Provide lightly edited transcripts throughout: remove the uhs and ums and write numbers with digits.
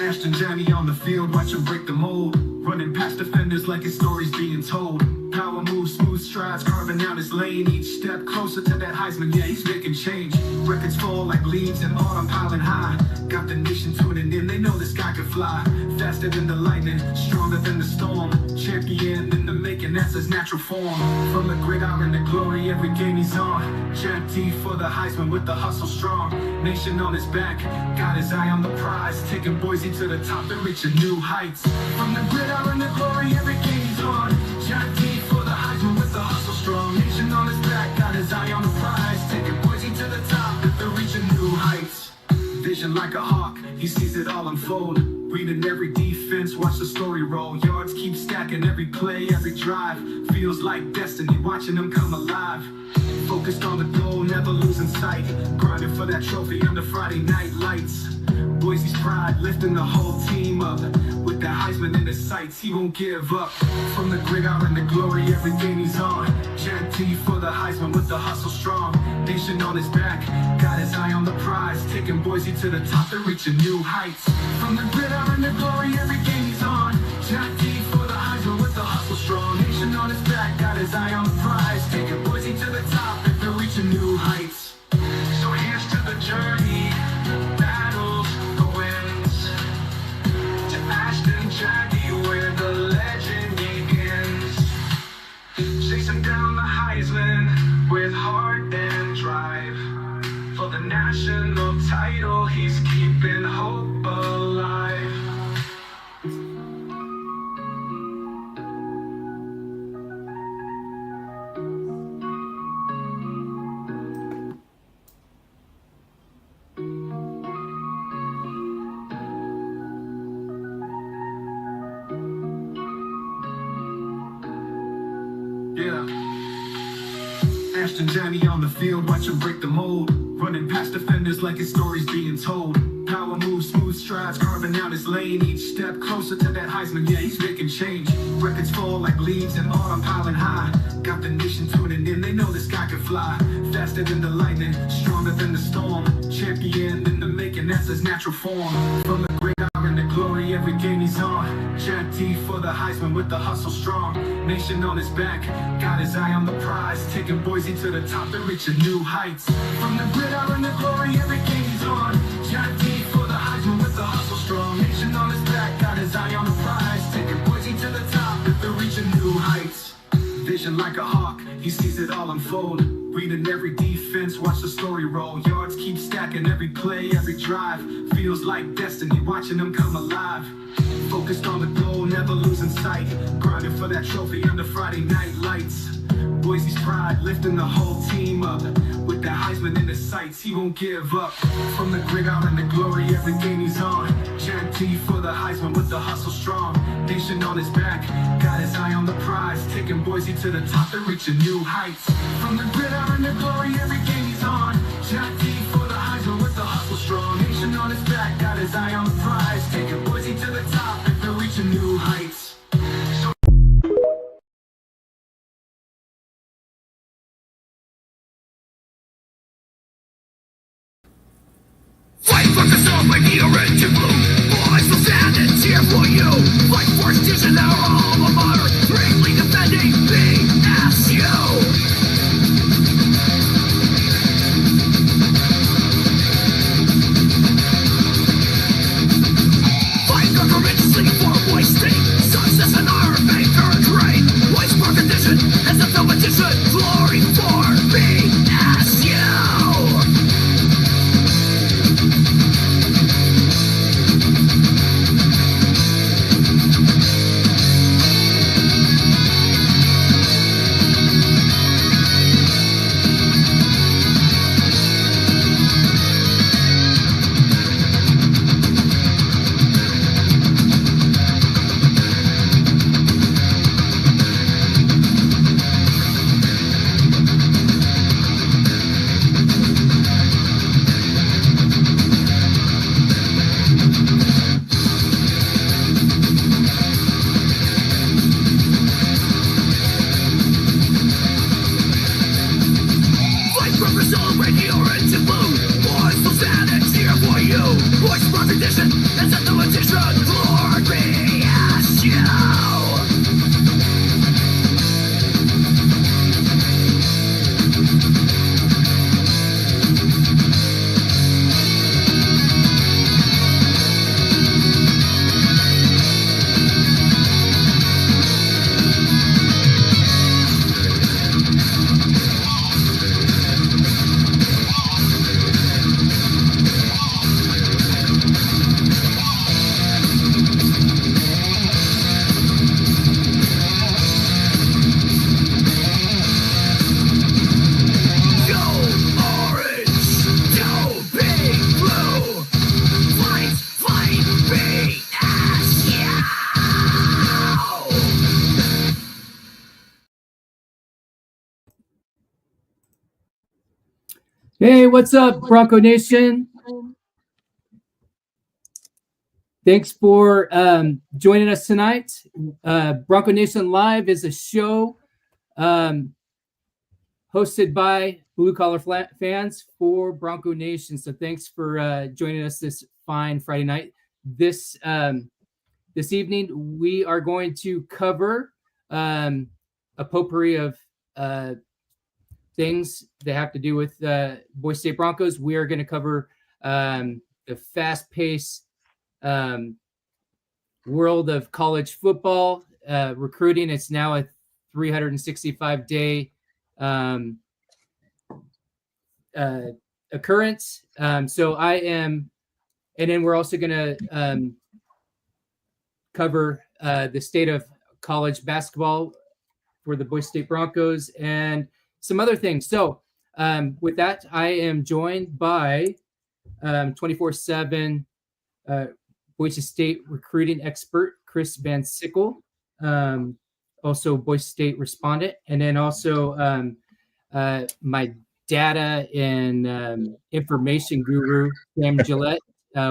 Ashton Johnny on the field, watch him break the mold. Running past defenders like his story's being told. Power moves, smooth strides, carving out his lane. Each step closer to that Heisman, yeah, he's making change. Records fall like leaves in autumn, piling high. Got the nation tuning in, they know this guy can fly. Faster than the lightning, stronger than the storm. Champion in the making, that's his natural form. From the gridiron to glory, every game he's on. Champ T for the Heisman with the hustle strong. Nation on his back, got his eye on the prize. Taking Boise to the top and reaching new heights. From the gridiron to glory, every game he's on. Champ T for the Heisman with the hustle strong. Nation on his back, got his eye on the prize. Taking Boise to the top and they're reaching new heights. Vision like a hawk, he sees it all unfold. Reading every defense, watch the story roll. Yards keep stacking, every play, every drive. Feels like destiny, watching them come alive. Focused on the goal, never losing sight. Grinding for that trophy under Friday night lights. Boise's pride, lifting the whole team up. With the Heisman in his sights, he won't give up. From the gridiron to glory, every game he's on. Champ T for the Heisman with the hustle strong. Nation on his back, got his eye on the prize. Taking Boise to the top and reaching new heights. From the gridiron to glory, every game he's on. Champ T for the Heisman with the hustle strong. Nation on his back, got his eye on the prize. Taking Boise to the top and they're reaching new heights. So here's to the journey, battles, the wins. To Ashton Johnny where the legend begins. Chasing down the Heisman with heart and drive. For the national title, he's keeping hope alive. Yeah. Ashton Johnny on the field, watch him break the mold. Running past defenders like his story's being told. Power moves, smooth strides, carving out his lane. Each step closer to that Heisman, yeah, he's making change. Records fall like leaves in autumn, piling high. Got the nation tuning in, they know this guy can fly. Faster than the lightning, stronger than the storm. Champion in the making, that's his natural form. From the gridiron to glory, every game he's on. Champ T for the Heisman with the hustle strong. Nation on his back, got his eye on the prize. Taking Boise to the top and reaching new heights. From the gridiron to glory, every game he's on. Champ T for the Heisman with the hustle strong. Nation on his back, got his eye on the prize. Taking Boise to the top and they're reaching new heights. Vision like a hawk, he sees it all unfold. Reading every defense, watch the story roll. Yards keep stacking, every play, every drive. Feels like destiny, watching them come alive. Focused on the goal, never losing sight. Grinding for that trophy under Friday night lights. Boise's pride, lifting the whole team up. With the Heisman in his sights, he won't give up. From the gridiron to glory, every game he's on. Champ T for the Heisman with the hustle strong. Nation on his back, got his eye on the prize. Taking Boise to the top and reaching new heights. From the gridiron to glory, every game he's on. Champ T for the Heisman with the hustle strong. Nation on his back, got his eye on the prize. Taking Boise to the top and they're reaching new heights. Fight for the soul, my need orange and blue. Boys will stand and cheer for you. Fight for institution, our alma mater. Bravely defending BSU. Hey, what's up, Bronco Nation? Thanks for joining us tonight. Bronco Nation Live is a show hosted by blue collar fans for Bronco Nation. So thanks for joining us this fine Friday night. This evening we are going to cover a potpourri of things that have to do with Boise State Broncos. We are going to cover the fast-paced world of college football recruiting. It's now a 365-day occurrence. So I am, and then we're also going to cover the state of college basketball for the Boise State Broncos and some other things. So with that, I am joined by 24/7 Boise State recruiting expert Chris Van Sickle, also Boise State Respondent, and then also my data and information guru Sam Gillette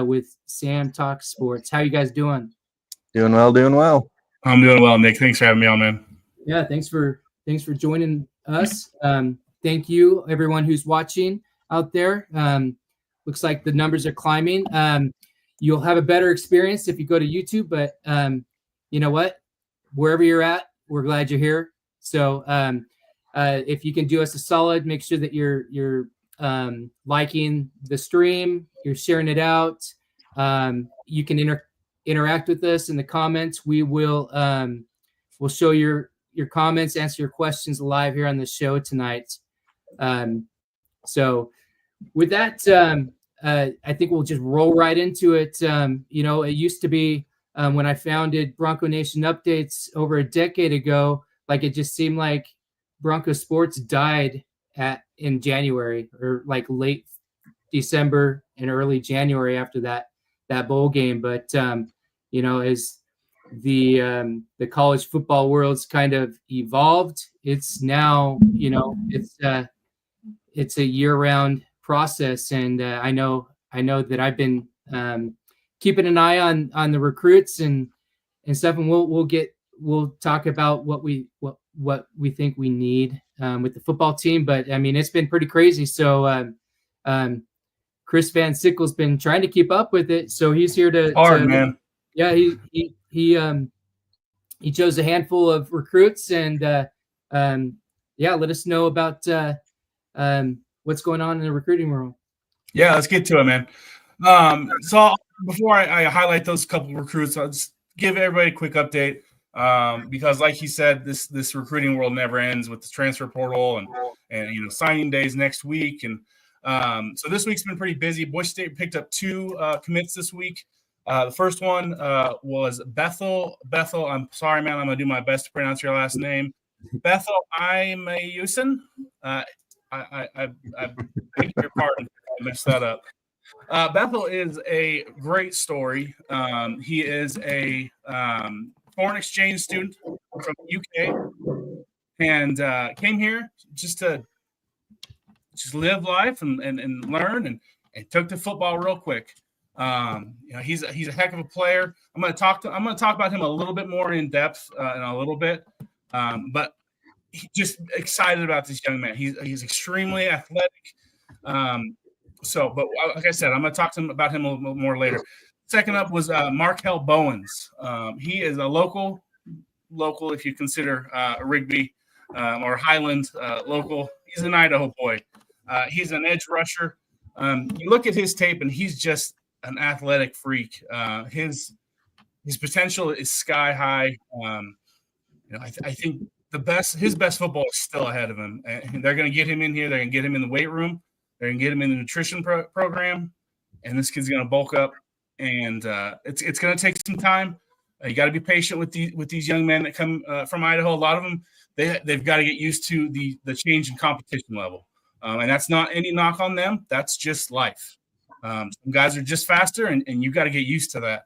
with Sam Talk Sports. How you guys doing? Doing well. I'm doing well, Nick. Thanks for having me on, man. Yeah, thanks for joining us. Thank you, everyone who's watching out there. Looks like the numbers are climbing. You'll have a better experience if you go to YouTube, but you know what? Wherever you're at, we're glad you're here. So if you can do us a solid, make sure that you're liking the stream, you're sharing it out. You can interact with us in the comments. We will we'll show your comments, answer your questions live here on the show tonight. So with that, I think we'll just roll right into it. It used to be when I founded Bronco Nation Updates over a decade ago, like it just seemed like Bronco sports died in January or like late December and early January after that bowl game. But as the college football world's kind of evolved, it's now it's a year-round process, and I know that I've been keeping an eye on the recruits and stuff, and we'll talk about what we think we need with the football team. But I mean, it's been pretty crazy. So Chris Van Sickle's been trying to keep up with it, so he's here to Man. Yeah, he chose a handful of recruits, and let us know about what's going on in the recruiting world. Yeah, let's get to it, man. So before I highlight those couple of recruits, I'll just give everybody a quick update because, like he said, this recruiting world never ends with the transfer portal and signing days next week, and so this week's been pretty busy. Boise State picked up 2 commits this week. The first one was Bethel. I'm sorry, man. I'm gonna do my best to pronounce your last name. Bethel Imayusen. I beg your pardon if I messed that up. Bethel is a great story. He is a foreign exchange student from the UK and came here just to live life and learn and took to football real quick. He's a heck of a player. I'm going to talk about him a little bit more in depth in a little bit. But just excited about this young man. He's extremely athletic. But like I said, I'm going to talk about him a little more later. Second up was Markel Bowens. He is a local if you consider Rigby or Highland local. He's an Idaho boy. He's an edge rusher. You look at his tape, and he's just an athletic freak. His potential is sky high. I think his best football is still ahead of him. And they're going to get him in here. They're going to get him in the weight room. They're going to get him in the nutrition program. And this kid's going to bulk up. And it's going to take some time. You got to be patient with these young men that come from Idaho. A lot of them, they've got to get used to the change in competition level. And that's not any knock on them. That's just life. Some guys are just faster, and you got to get used to that.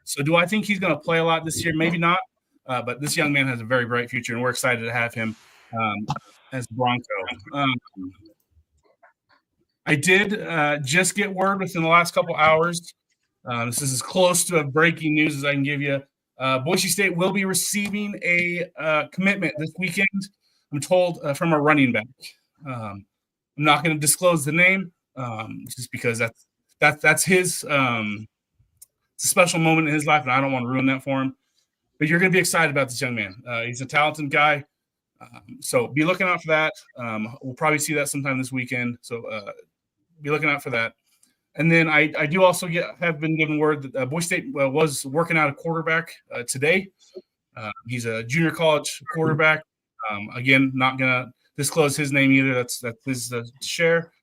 So do I think he's going to play a lot this year? Maybe not. But this young man has a very bright future, and we're excited to have him as Bronco. I did just get word within the last couple hours. This is as close to a breaking news as I can give you. Boise State will be receiving a commitment this weekend, I'm told, from a running back. I'm not going to disclose the name just because that's his it's a special moment in his life, and I don't want to ruin that for him. But you're going to be excited about this young man. He's a talented guy. So be looking out for that. We'll probably see that sometime this weekend. So be looking out for that. And then I do also have been given word that Boise State was working out a quarterback today. He's a junior college quarterback. Again, not going to disclose his name either. That's his share.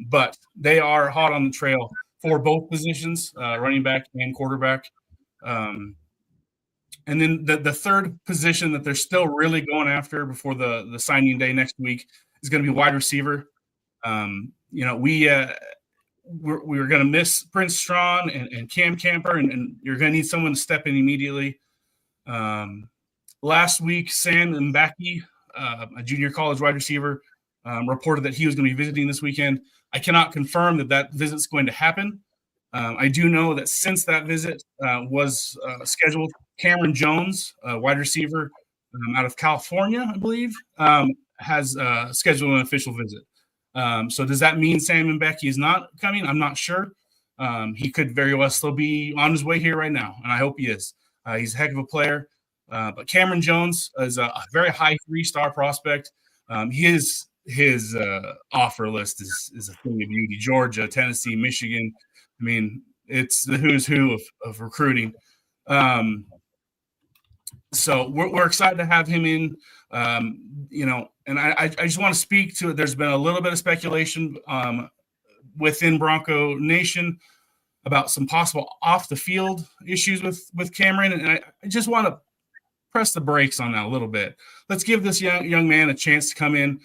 But they are hot on the trail for both positions, running back and quarterback. And then the third position that they're still really going after before the signing day next week is going to be wide receiver. We're going to miss Prince Strawn and Cam Camper, and you're going to need someone to step in immediately. Last week, Sam Mbaki, a junior college wide receiver, reported that he was going to be visiting this weekend. I cannot confirm that visit's going to happen. I do know that since that visit was scheduled, Cameron Jones, wide receiver out of California, I believe, has scheduled an official visit. So does that mean Sam Mbeki is not coming? I'm not sure. He could very well still be on his way here right now, and I hope he is. He's a heck of a player. But Cameron Jones is a very high 3-star prospect. His offer list is a thing of beauty. Georgia, Tennessee, Michigan. I mean, it's the who's who of recruiting. So we're excited to have him in. And I just want to speak to it. There's been a little bit of speculation within Bronco Nation about some possible off the field issues with Cameron, and I just want to press the brakes on that a little bit. Let's give this young man a chance to come in,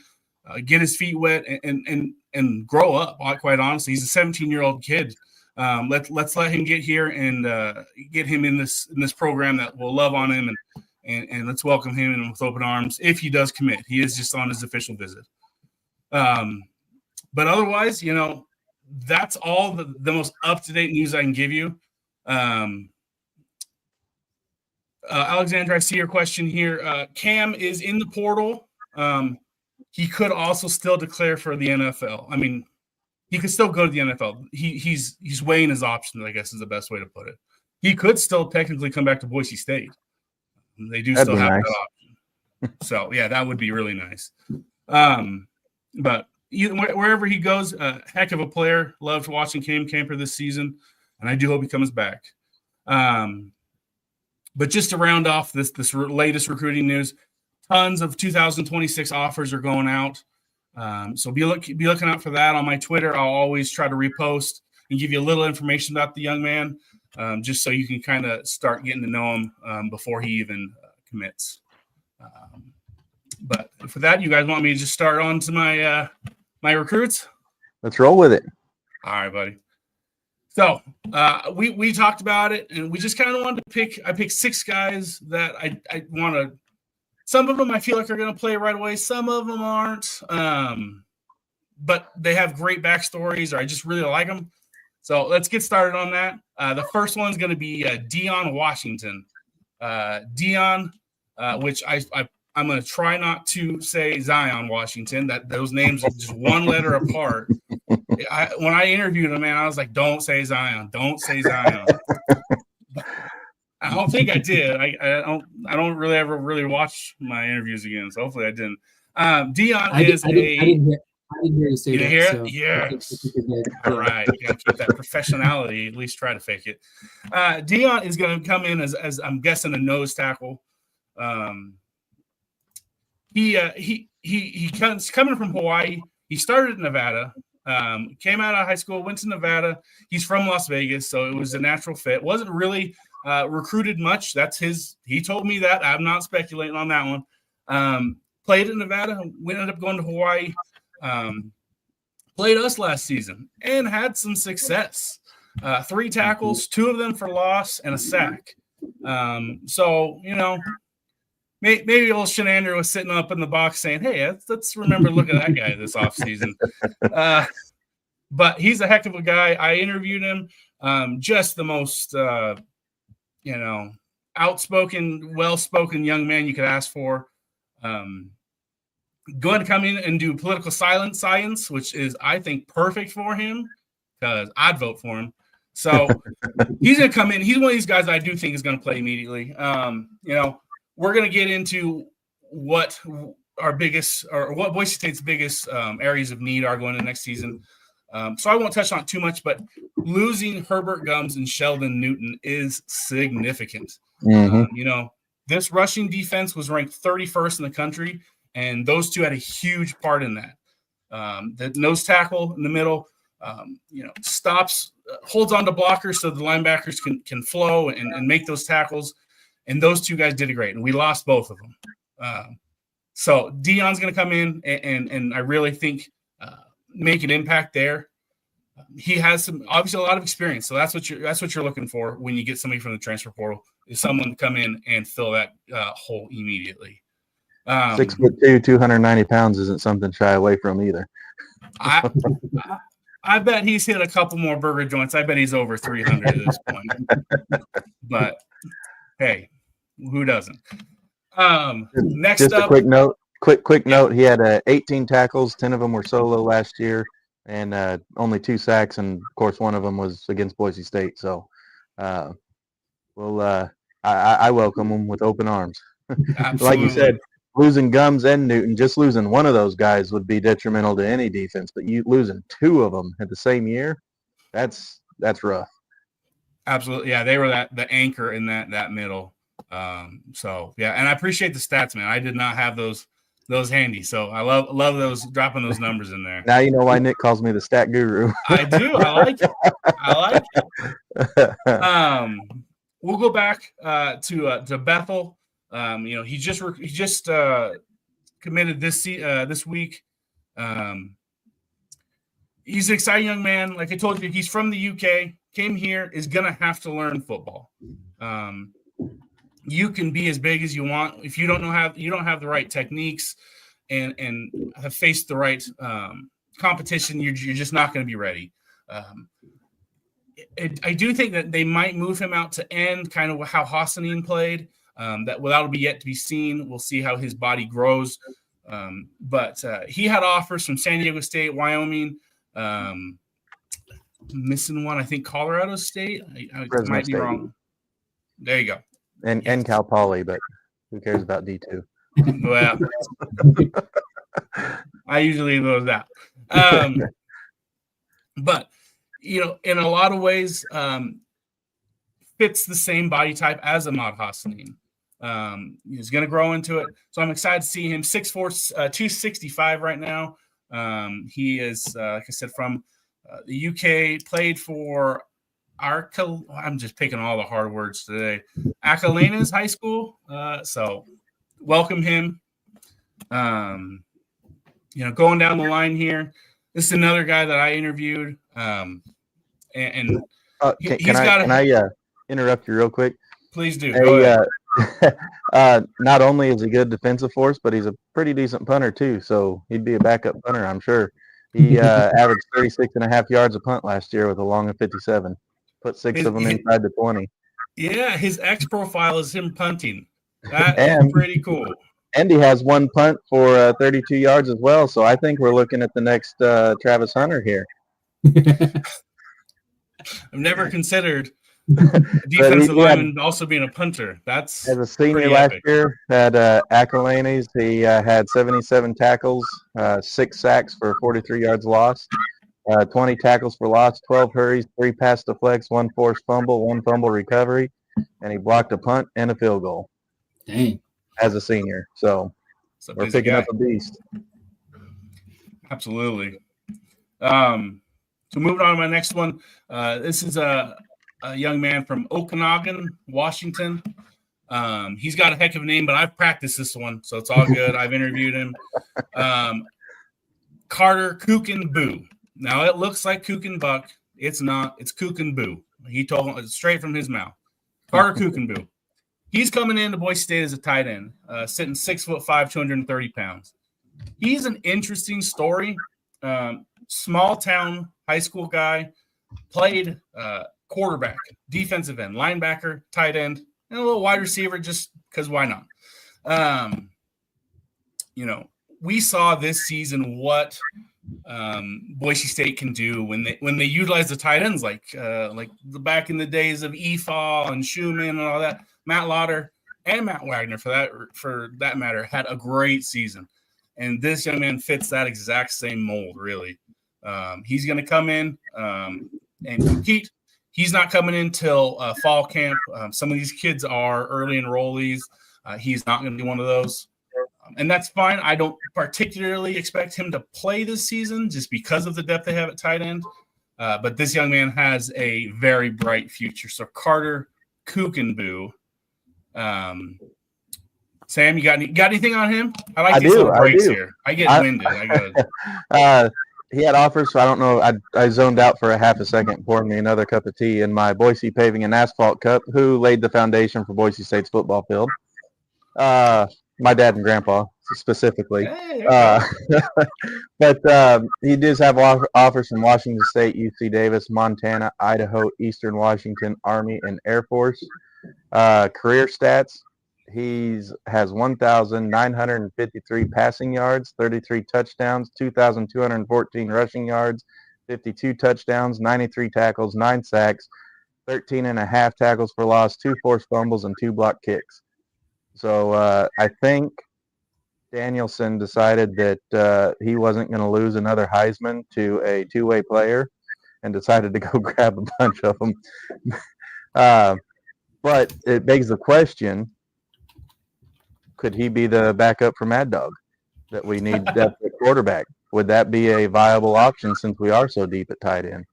get his feet wet, and grow up. Quite honestly, he's a 17-year-old kid. Let's let him get here and get him in this program that will love on him, and let's welcome him in with open arms if he does commit. He is just on his official visit. But otherwise, that's all the most up-to-date news I can give you. Alexandra, I see your question here. Cam is in the portal. He could also still declare for the NFL. I mean, he could still go to the NFL. He's weighing his options, I guess is the best way to put it. He could still technically come back to Boise State. They do still have that option. So, yeah, that would be really nice. But wherever he goes, heck of a player. Loved watching Cam Camper this season, and I do hope he comes back. But just to round off this latest recruiting news, tons of 2026 offers are going out. So be looking out for that on my Twitter. I'll always try to repost and give you a little information about the young man, just so you can kind of start getting to know him before he even commits. But for that, you guys want me to just start on to my recruits? Let's roll with it. All right, buddy. So we talked about it, and we just kind of wanted to pick. I picked 6 guys that I want to. Some of them I feel like are going to play right away. Some of them aren't, but they have great backstories, or I just really like them. So let's get started on that. The first one is going to be Dion Washington. Dion, which I'm going to try not to say Zion Washington. That those names are just one letter apart. When I interviewed him, man, I was like, "Don't say Zion. Don't say Zion." I don't think I did. I don't really ever really watch my interviews again, so hopefully I didn't. Dion I didn't hear you say you that. Hear so it? Yes. All right. You got to keep that professionality. At least try to fake it. Dion is going to come in as I'm guessing a nose tackle. He comes coming from Hawaii. He started in Nevada. Came out of high school, went to Nevada. He's from Las Vegas, so it was a natural fit. Wasn't really recruited much. That's he told me that. I'm not speculating on that one. Played in Nevada, ended up going to Hawaii. Played us last season and had some success. 3 tackles, 2 of them for loss, and a sack. So, maybe old Shenander was sitting up in the box saying, "Hey, let's remember to look at that guy this offseason." but he's a heck of a guy. I interviewed him. Just the most, outspoken, well-spoken young man you could ask for. Going to come in and do political science, which is, I think, perfect for him because I'd vote for him. So he's going to come in. He's one of these guys I do think is going to play immediately. We're going to get into what our biggest or what Boise State's biggest areas of need are going into next season. So I won't touch on it too much, but losing Herbert Gums and Sheldon Newton is significant. Mm-hmm. This rushing defense was ranked 31st in the country, and those two had a huge part in that. The nose tackle in the middle, stops, holds on to blockers so the linebackers can flow and make those tackles. And those two guys did it great, and we lost both of them. So Dion's going to come in and I really think make an impact there. He has obviously a lot of experience, so that's what you're looking for when you get somebody from the transfer portal, is someone to come in and fill that hole immediately. 6'2", 290 pounds isn't something to shy away from either. I bet he's hit a couple more burger joints. I bet he's over 300 at this point. But hey, who doesn't? Next Just up, a quick note. He had 18 tackles. 10 of them were solo last year, and only 2 sacks. And of course, one of them was against Boise State. So, I welcome him with open arms. Like you said, losing Gums and Newton, just losing one of those guys would be detrimental to any defense. But you losing 2 of them at the same year, that's rough. Absolutely, yeah. They were the anchor in that middle. So yeah, and I appreciate the stats, man. I did not have those handy, so I love those, dropping those numbers in there. Now you know why Nick calls me the stat guru. I do. I like it. We'll go back to Bethel. He just committed this week. He's an exciting young man. Like I told you, he's from the UK. Came here, is gonna have to learn football. You can be as big as you want if you don't have the right techniques and have faced the right competition. You're just not going to be ready. I do think that they might move him out to end kind of how Hassanin played. That'll be yet to be seen. We'll see how his body grows. But he had offers from San Diego State, Wyoming, missing one, I think Colorado State. I might be wrong. There you go. And Cal Poly, but who cares about D2? Well, I usually leave those out. But, in a lot of ways, fits the same body type as Ahmad Hassanin. He's going to grow into it. So I'm excited to see him. 6'4", 265 right now. He is, like I said, from the UK, played for I'm just picking all the hard words today. Acalanes High School. So welcome him. Going down the line here. This is another guy that I interviewed. Can I interrupt you real quick? Please do. Go ahead. Not only is he good defensive force, but he's a pretty decent punter too. So he'd be a backup punter, I'm sure. He averaged 36.5 yards a punt last year with a long of 57. Put 6 of them inside the 20. Yeah, his X profile is him punting. That's pretty cool. And he has 1 punt for 32 yards as well. So I think we're looking at the next Travis Hunter here. I've never considered defensive lineman also being a punter. That's as a senior last year at Acalanes, he had 77 tackles, 6 sacks for 43 yards lost. 20 tackles for loss, 12 hurries, 3 pass deflects, 1 forced fumble, 1 fumble recovery, and he blocked a punt and a field goal. Dang. As a senior. So we're picking up a beast. Absolutely. So moving on to my next one. This is a young man from Okanagan, Washington. He's got a heck of a name, but I've practiced this one, so it's all good. I've interviewed him. Carter Kuchen Boo. Now, it looks like Kuchen Buck. It's not. It's Kuchen Boo. He told him straight from his mouth. Carter Kuchen Boo. He's coming into Boise State as a tight end, sitting 6'5", 230 pounds. He's an interesting story. small town high school guy, played quarterback, defensive end, linebacker, tight end, and a little wide receiver just because why not? We saw this season what Boise State can do when they utilize the tight ends like back in the days of Efall and Schumann and all that. Matt Lauder and Matt Wagner, for that matter, had a great season, and this young man fits that exact same mold. Really, he's going to come in and compete. He's not coming in till fall camp. Some of these kids are early enrollees. He's not going to be one of those. And that's fine. I don't particularly expect him to play this season just because of the depth they have at tight end. But this young man has a very bright future. So Carter Kukenboo. Sam, you got anything on him? I like these little breaks here. I get winded. He had offers, so I don't know. I zoned out for a half a second, pouring me another cup of tea in my Boise Paving and Asphalt cup. Who laid the foundation for Boise State's football field? My dad and grandpa specifically. But he does have offers from Washington State, UC Davis, Montana, Idaho, Eastern Washington, Army, and Air Force. Career stats, he has 1,953 passing yards, 33 touchdowns, 2,214 rushing yards, 52 touchdowns, 93 tackles, 9 sacks, 13.5 tackles for loss, 2 forced fumbles, and 2 blocked kicks. So I think Danielson decided that he wasn't going to lose another Heisman to a two-way player and decided to go grab a bunch of them. But it begs the question, could he be the backup for Mad Dog that we need depth at quarterback? Would that be a viable option since we are so deep at tight end?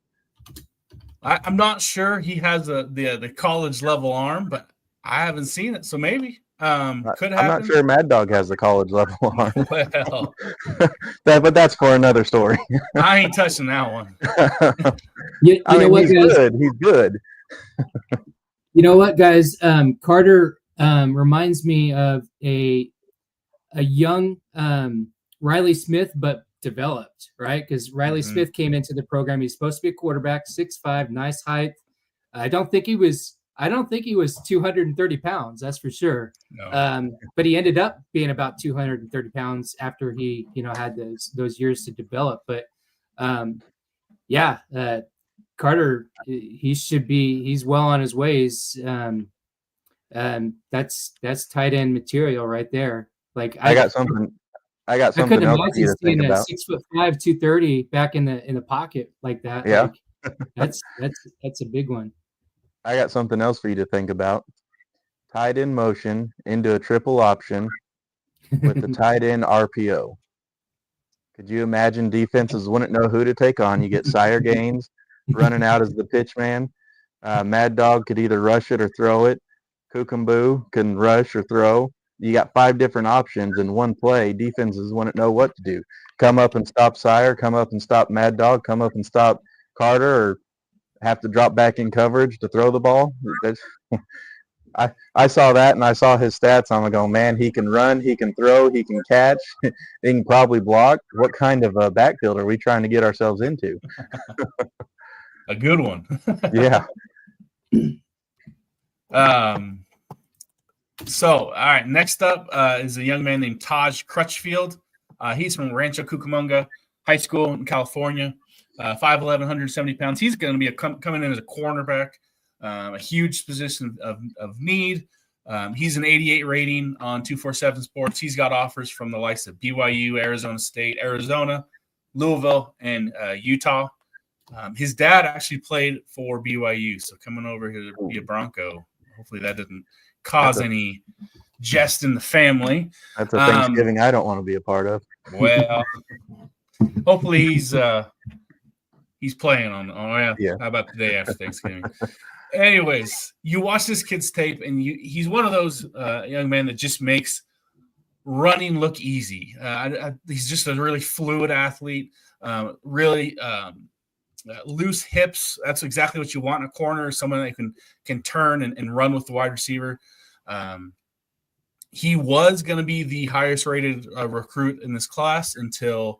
I'm not sure he has the college level arm, but I haven't seen it, so maybe. Could happen. I'm not sure Mad Dog has the college level arm. Well, but that's for another story. I ain't touching that one. You know what, he's guys? good. He's good. You know what, guys? Carter reminds me of a young Riley Smith, but developed, right? Because Riley Smith came into the program. He's supposed to be a quarterback, 6'5", nice height. I don't think he was 230 pounds, that's for sure. No. But he ended up being about 230 pounds after he, had those years to develop. But Carter, he's well on his ways. That's tight end material right there. Like I got something else for you to think about. 6'5", 230 back in the pocket like that. Yeah, like, that's a big one. I got something else for you to think about. Tight end motion into a triple option with the tight end RPO. Could you imagine defenses wouldn't know who to take on? You get Sire Gaines running out as the pitch man. Mad Dog could either rush it or throw it. Kukenboo can rush or throw. You got 5 different options in one play. Defenses wouldn't know what to do. Come up and stop Sire, come up and stop Mad Dog, come up and stop Carter, or have to drop back in coverage to throw the ball. I saw that, and I saw his stats. I'm going, man, he can run, he can throw, he can catch, he can probably block. What kind of a backfield are we trying to get ourselves into? A good one. Yeah. So, all right, next up is a young man named Taj Crutchfield. He's from Rancho Cucamonga High School in California. 5'11", 170 pounds. He's going to be coming in as a cornerback, a huge position of need. He's an 88 rating on 247 Sports. He's got offers from the likes of BYU, Arizona State, Arizona, Louisville, and Utah. His dad actually played for BYU, so coming over here to be a Bronco. Hopefully that didn't cause any jest in the family. That's a Thanksgiving I don't want to be a part of. Well, hopefully he's playing on yeah. How about the day after Thanksgiving? Anyways, you watch this kid's tape, and he's one of those young men that just makes running look easy. He's just a really fluid athlete, really loose hips. That's exactly what you want in a corner, someone that can turn and run with the wide receiver. He was going to be the highest rated recruit in this class until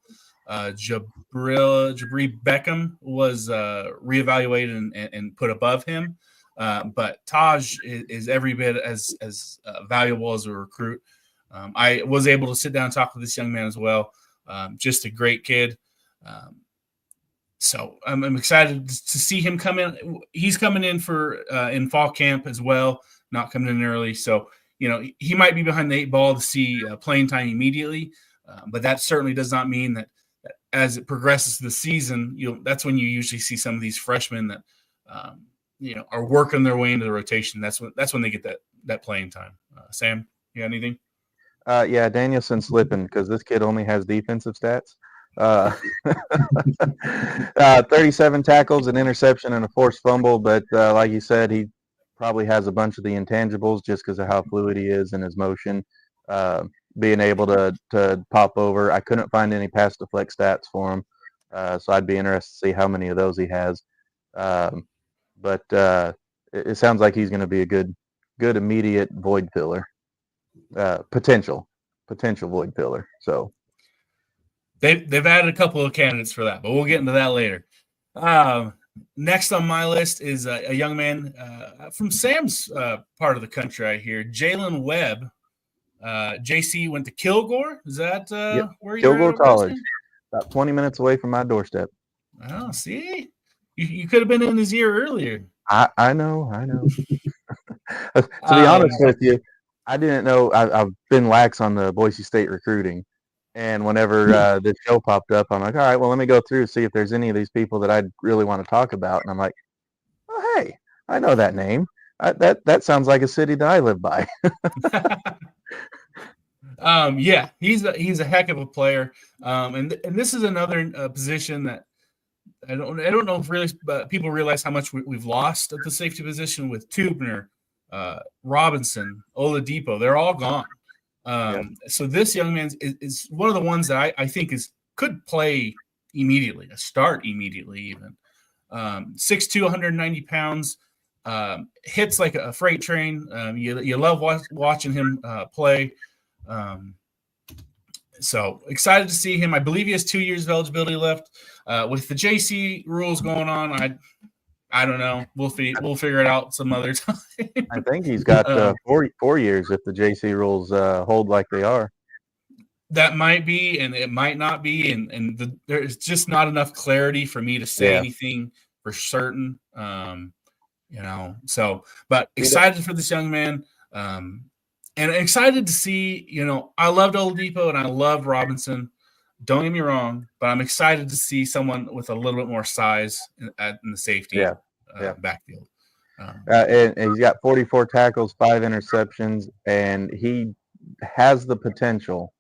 Jabri Beckham was reevaluated and put above him. But Taj is every bit as valuable as a recruit. I was able to sit down and talk with this young man as well. Just a great kid. So I'm excited to see him come in. He's coming in for in fall camp as well, not coming in early. So, he might be behind the 8 ball to see playing time immediately. But that certainly does not mean that as it progresses to the season, that's when you usually see some of these freshmen that, are working their way into the rotation. That's when they get that playing time. Sam, you got anything? Yeah, Danielson's slipping because this kid only has defensive stats. 37 tackles, an interception, and a forced fumble. But like you said, he probably has a bunch of the intangibles just because of how fluid he is in his motion. Being able to pop over. I couldn't find any pass deflect stats for him. So I'd be interested to see how many of those he has. But it sounds like he's going to be a good immediate void filler. Potential void filler. So they've added a couple of candidates for that, but we'll get into that later. Next on my list is a young man from Sam's part of the country right here, Jalen Webb. JC went to Kilgore. Is that where you're Kilgore at? College, about 20 minutes away from my doorstep. Oh, see, you could have been in his ear earlier. I know. To be honest with you, I didn't know. I've been lax on the Boise State recruiting, and whenever this show popped up, I'm like, all right, well, let me go through see if there's any of these people that I'd really want to talk about. And I'm like, oh, hey, I know that name. That sounds like a city that I live by. Yeah, he's a heck of a player, and this is another position that I don't know if really people realize how much we've lost at the safety position with Tubner, Robinson, Oladipo. They're all gone. So this young man is one of the ones that I think could play immediately, start immediately even. 6'2", 190 pounds, hits like a freight train. You love watching him play. So excited to see him. I believe he has 2 years of eligibility left. With the JC rules going on, I don't know. We'll figure it out some other time. I think he's got 4 years if the JC rules hold like they are. That might be, and it might not be, and there's just not enough clarity for me to say anything for certain. So, but excited for this young man. And excited to see, I loved Oladipo and I loved Robinson. Don't get me wrong, but I'm excited to see someone with a little bit more size in the safety backfield. And he's got 44 tackles, 5 interceptions, and he has the potential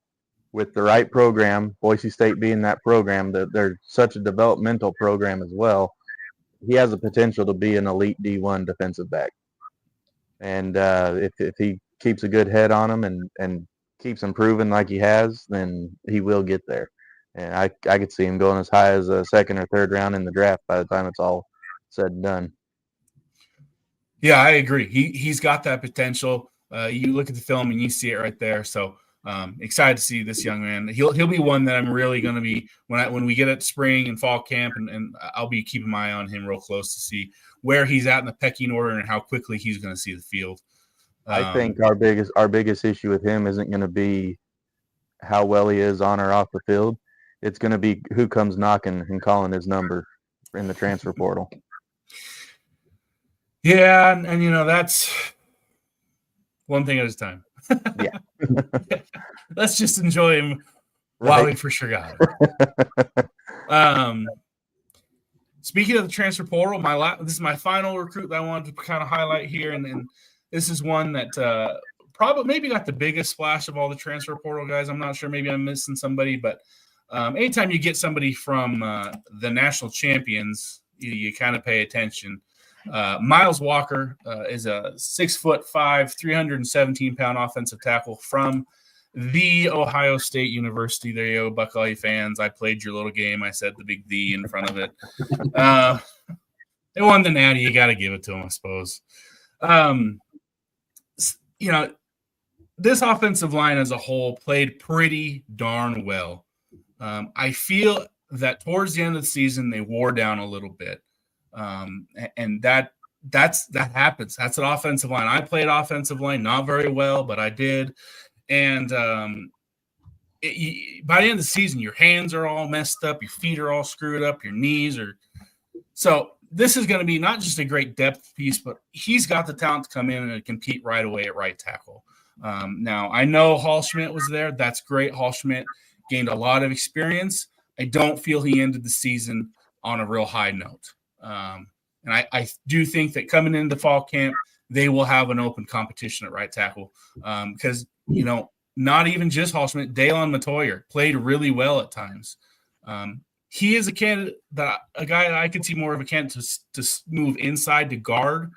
with the right program, Boise State being that program, that they're such a developmental program as well. He has the potential to be an elite D1 defensive back. And if he keeps a good head on him and keeps improving like he has, then he will get there. And I could see him going as high as a 2nd or 3rd round in the draft by the time it's all said and done. Yeah, I agree. He's got that potential. You look at the film and you see it right there. So excited to see this young man. He'll be one that I'm really going to be when we get at spring and fall camp, and I'll be keeping my eye on him real close to see where he's at in the pecking order and how quickly he's going to see the field. I think our biggest issue with him isn't going to be how well he is on or off the field. It's going to be who comes knocking and calling his number in the transfer portal. Yeah, and that's one thing at a time. Yeah. Let's just enjoy him while we for sure got it. Speaking of the transfer portal, this is my final recruit that I wanted to kind of highlight here, and this is one that probably maybe got the biggest splash of all the transfer portal guys. I'm not sure. Maybe I'm missing somebody, but anytime you get somebody from the national champions, you kind of pay attention. Miles Walker is a 6'5", 317-pound offensive tackle from the Ohio State University. There you go, Buckeye fans. I played your little game. I said the big D in front of it. They won the Natty. You got to give it to them, I suppose. This offensive line as a whole played pretty darn well. I feel that towards the end of the season they wore down a little bit, and that happens. That's an offensive line. I played offensive line not very well, but I did, and by the end of the season, your hands are all messed up, your feet are all screwed up, your knees are. So this is going to be not just a great depth piece, but he's got the talent to come in and compete right away at right tackle. Now, I know Hall Schmidt was there. That's great. Hall Schmidt gained a lot of experience. I don't feel he ended the season on a real high note. And I do think that coming into fall camp, they will have an open competition at right tackle because, not even just Hall Schmidt, Dalen Matoyer played really well at times. He is a candidate a guy that I could see more of a candidate to move inside to guard,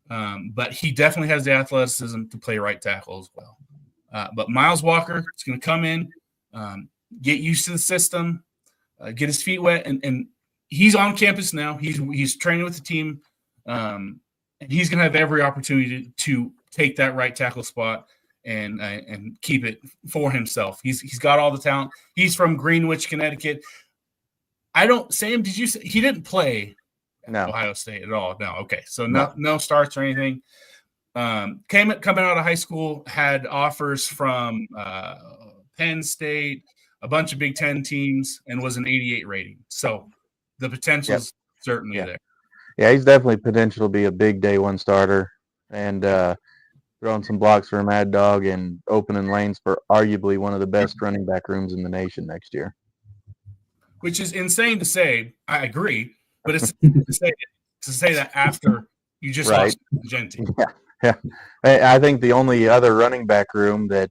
but he definitely has the athleticism to play right tackle as well. But Miles Walker is going to come in, get used to the system, get his feet wet, and he's on campus now. He's training with the team, and he's going to have every opportunity to take that right tackle spot and keep it for himself. He's got all the talent. He's from Greenwich, Connecticut. Sam, did you say he didn't play at Ohio State at all? No. Okay. So no starts or anything. Coming out of high school, had offers from Penn State, a bunch of Big Ten teams, and was an 88 rating. So the potential's certainly there. Yeah, he's definitely potential to be a big day one starter and throwing some blocks for a Mad Dog and opening lanes for arguably one of the best running back rooms in the nation next year. Which is insane to say. I agree, but it's to say that after you just lost Genti. Yeah. I think the only other running back room that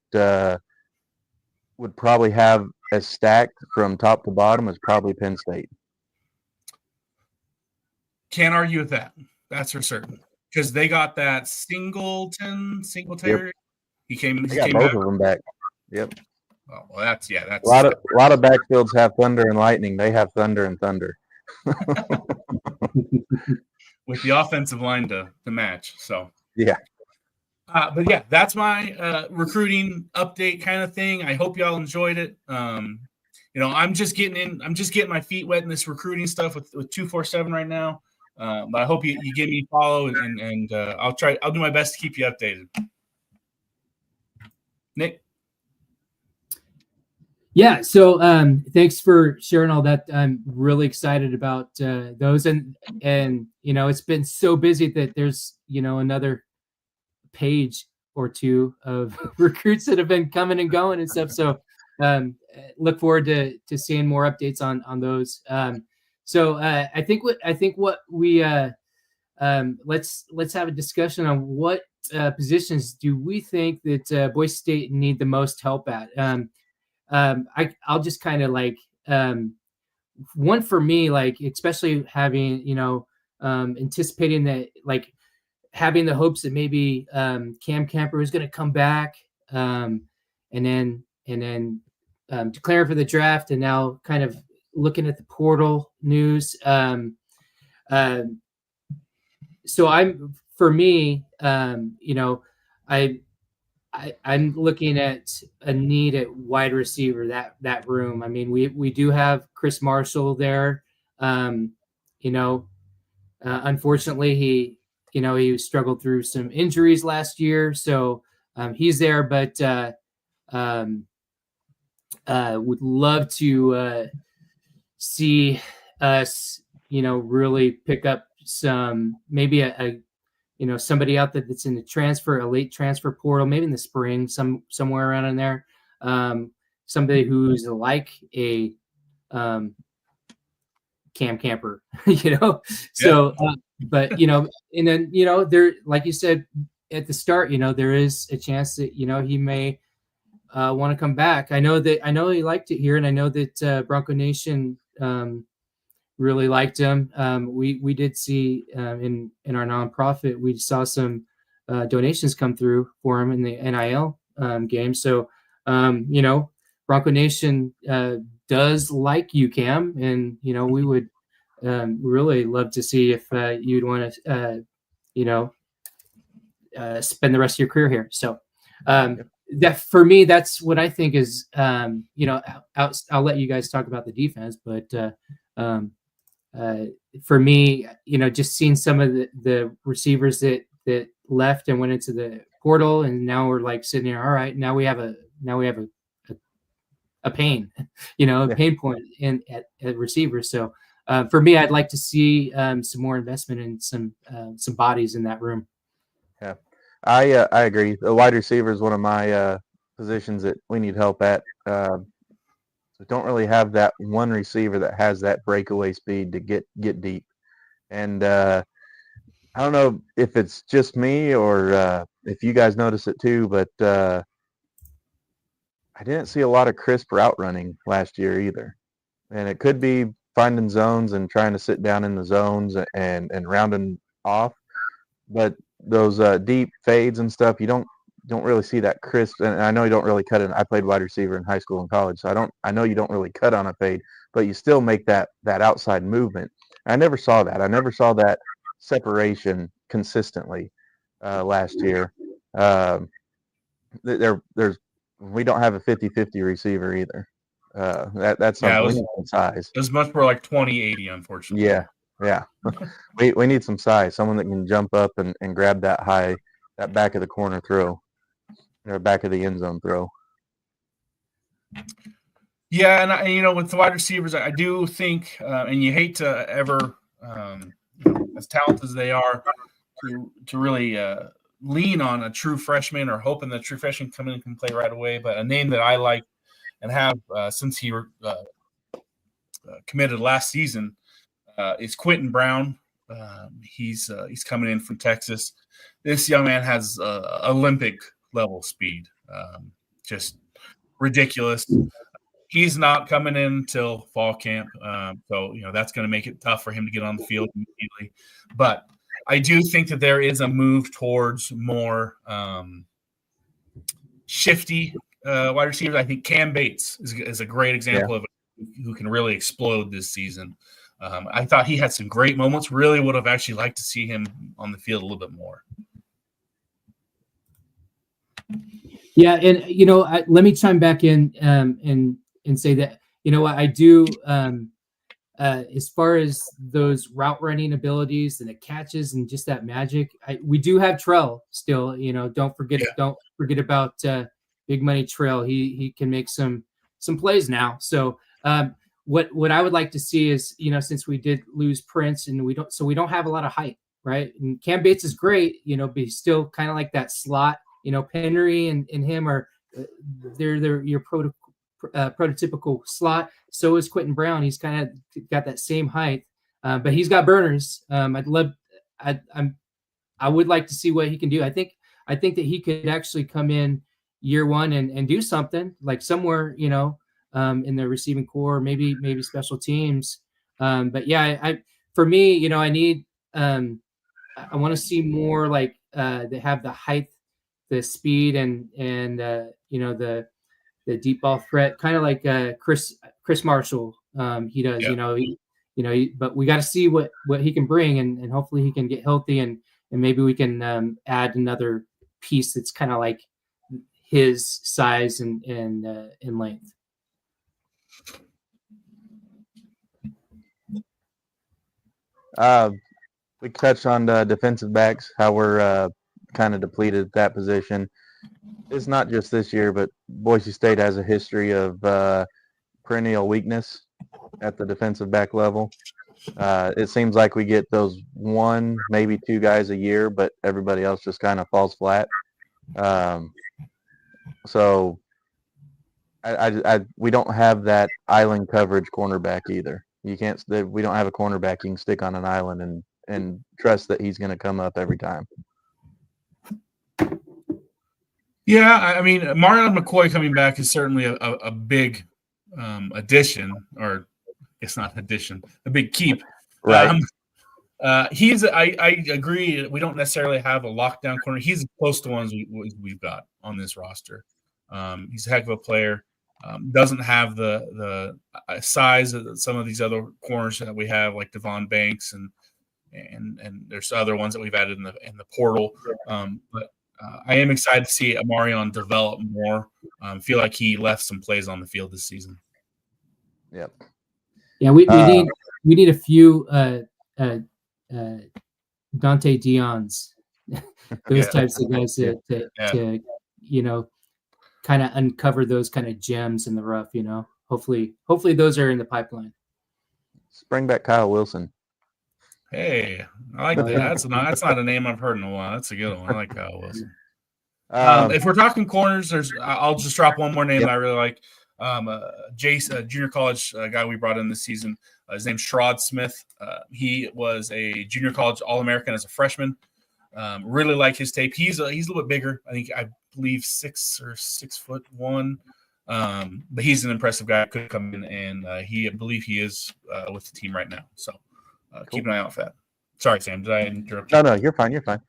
would probably have as stacked from top to bottom is probably Penn State. Can't argue with that. That's for certain. Because they got that Singletary. Yep. He came both back. of them back. Yep. Oh, well, that's a lot of backfields have thunder and lightning. They have thunder and thunder. With the offensive line to match. So yeah. But yeah, that's my recruiting update kind of thing. I hope y'all enjoyed it. I'm just getting my feet wet in this recruiting stuff with 247 right now. But I hope you give me a follow and I'll do my best to keep you updated. Nick. Yeah. So thanks for sharing all that. I'm really excited about those. And it's been so busy that there's, another page or two of recruits that have been coming and going and stuff. So look forward to seeing more updates on those. So I think what we let's have a discussion on what positions do we think that Boise State need the most help at. I'll just kind of one for me, especially having, anticipating that, having the hopes that maybe Cam Camper is going to come back and then declaring for the draft, and now kind of looking at the portal news. So I'm looking at a need at wide receiver, that room. I mean, we do have Chris Marshall there. Unfortunately he struggled through some injuries last year. So he's there, but would love to see us, really pick up some, maybe somebody out there that's in a late transfer portal, maybe in the spring, somewhere around in there. Somebody who's like a Cam Camper, So, but and then there, like you said at the start, there is a chance that he may want to come back. I know he liked it here, and I know that Bronco Nation really liked him. We did see in our nonprofit, we saw some donations come through for him in the NIL game. So Bronco Nation does like you, Cam, and we would really love to see if you'd want to spend the rest of your career here. So that for me, that's what I think is, I'll let you guys talk about the defense, but for me, just seeing some of the receivers that left and went into the portal, and now we're like sitting here. All right, now we have a pain, a pain point at receiver. So for me, I'd like to see some more investment in some bodies in that room. Yeah, I agree. The wide receiver is one of my positions that we need help at. We don't really have that one receiver that has that breakaway speed to get deep. And I don't know if it's just me or if you guys notice it too, but I didn't see a lot of crisp route running last year either. And it could be finding zones and trying to sit down in the zones and rounding off. But those deep fades and stuff, you don't really see that crisp. And I know you don't really cut it. I played wide receiver in high school and college, so I know you don't really cut on a fade, but you still make that outside movement. I never saw that. I never saw that separation consistently last year. We don't have a 50-50 receiver either. That's something. We need some size. It was much more like 20-80, unfortunately. Yeah. we need some size. Someone that can jump up and grab that back of the corner throw, or back of the end zone throw. Yeah, and with the wide receivers, I do think, and you hate to ever, as talented as they are, to really lean on a true freshman or hoping that a true freshman come in and can play right away. But a name that I like and have since he committed last season is Quentin Brown. He's coming in from Texas. This young man has Olympic level speed, just ridiculous. He's not coming in till fall camp, so that's going to make it tough for him to get on the field immediately. But I do think that there is a move towards more shifty wide receivers. I think Cam Bates is a great example of who can really explode this season. I thought he had some great moments. Really would have actually liked to see him on the field a little bit more. Yeah, and let me chime back in and say that I do. As far as those route running abilities and the catches and just that magic, we do have Trell still. Don't forget about Big Money Trell. He can make some plays now. So what I would like to see is since we did lose Prince and we don't have a lot of height, right? And Cam Bates is great, but he's still kind of like that slot. Penry and him are they're your prototypical slot. So is Quentin Brown. He's kind of got that same height, but he's got burners. I would like to see what he can do. I think that he could actually come in year one and do something like somewhere, in the receiving core, maybe special teams. But yeah, for me, I need, I want to see more like they have the height, the speed, and the deep ball threat, kind of like Chris Marshall. He does, but we got to see what he can bring, and hopefully he can get healthy, and maybe we can add another piece that's kind of like his size and length. We touched on the defensive backs, how we're kind of depleted at that position. It's not just this year, but Boise State has a history of perennial weakness at the defensive back level. It seems like we get those one, maybe two guys a year, but everybody else just kind of falls flat. So we don't have that island coverage cornerback either. We don't have a cornerback you can stick on an island and trust that he's going to come up every time. Yeah, I mean, Marion McCoy coming back is certainly a big addition, or I guess not addition, a big keep. Right. I agree. We don't necessarily have a lockdown corner. He's close to ones we've got on this roster. He's a heck of a player. Doesn't have the size of some of these other corners that we have, like Devon Banks and there's other ones that we've added in the portal. But I am excited to see Amarion develop more. Feel like he left some plays on the field this season. Yep. Yeah, we need a few Dante Dion's, those types of guys to kind of uncover those kind of gems in the rough. Hopefully those are in the pipeline. Bring back Kyle Wilson. Hey, I like that. Yeah. That's not a name I've heard in a while. That's a good one. I like Kyle Wilson. If we're talking corners, I'll just drop one more name that I really like. Jace, a junior college guy we brought in this season. His name's Sherrod Smith. He was a junior college All-American as a freshman. Really like his tape. He's a little bit bigger. I believe 6'1". But he's an impressive guy. Could come in, and I believe he is with the team right now. So keep an eye out for that. Sorry, Sam. Did I interrupt you? No, you're fine. You're fine.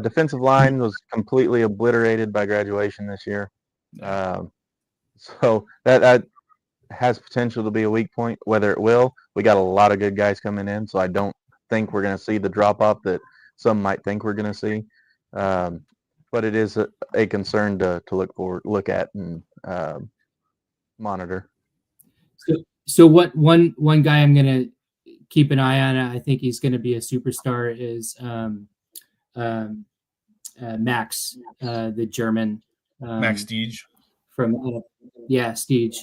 Defensive line was completely obliterated by graduation this year. So that has potential to be a weak point. Whether it will, we got a lot of good guys coming in, so I don't think we're going to see the drop-off that some might think we're going to see. But it is a concern to look at and monitor. So what one guy I'm going to keep an eye on, I think he's going to be a superstar, is Max, the German. Max Stiege. Stiege.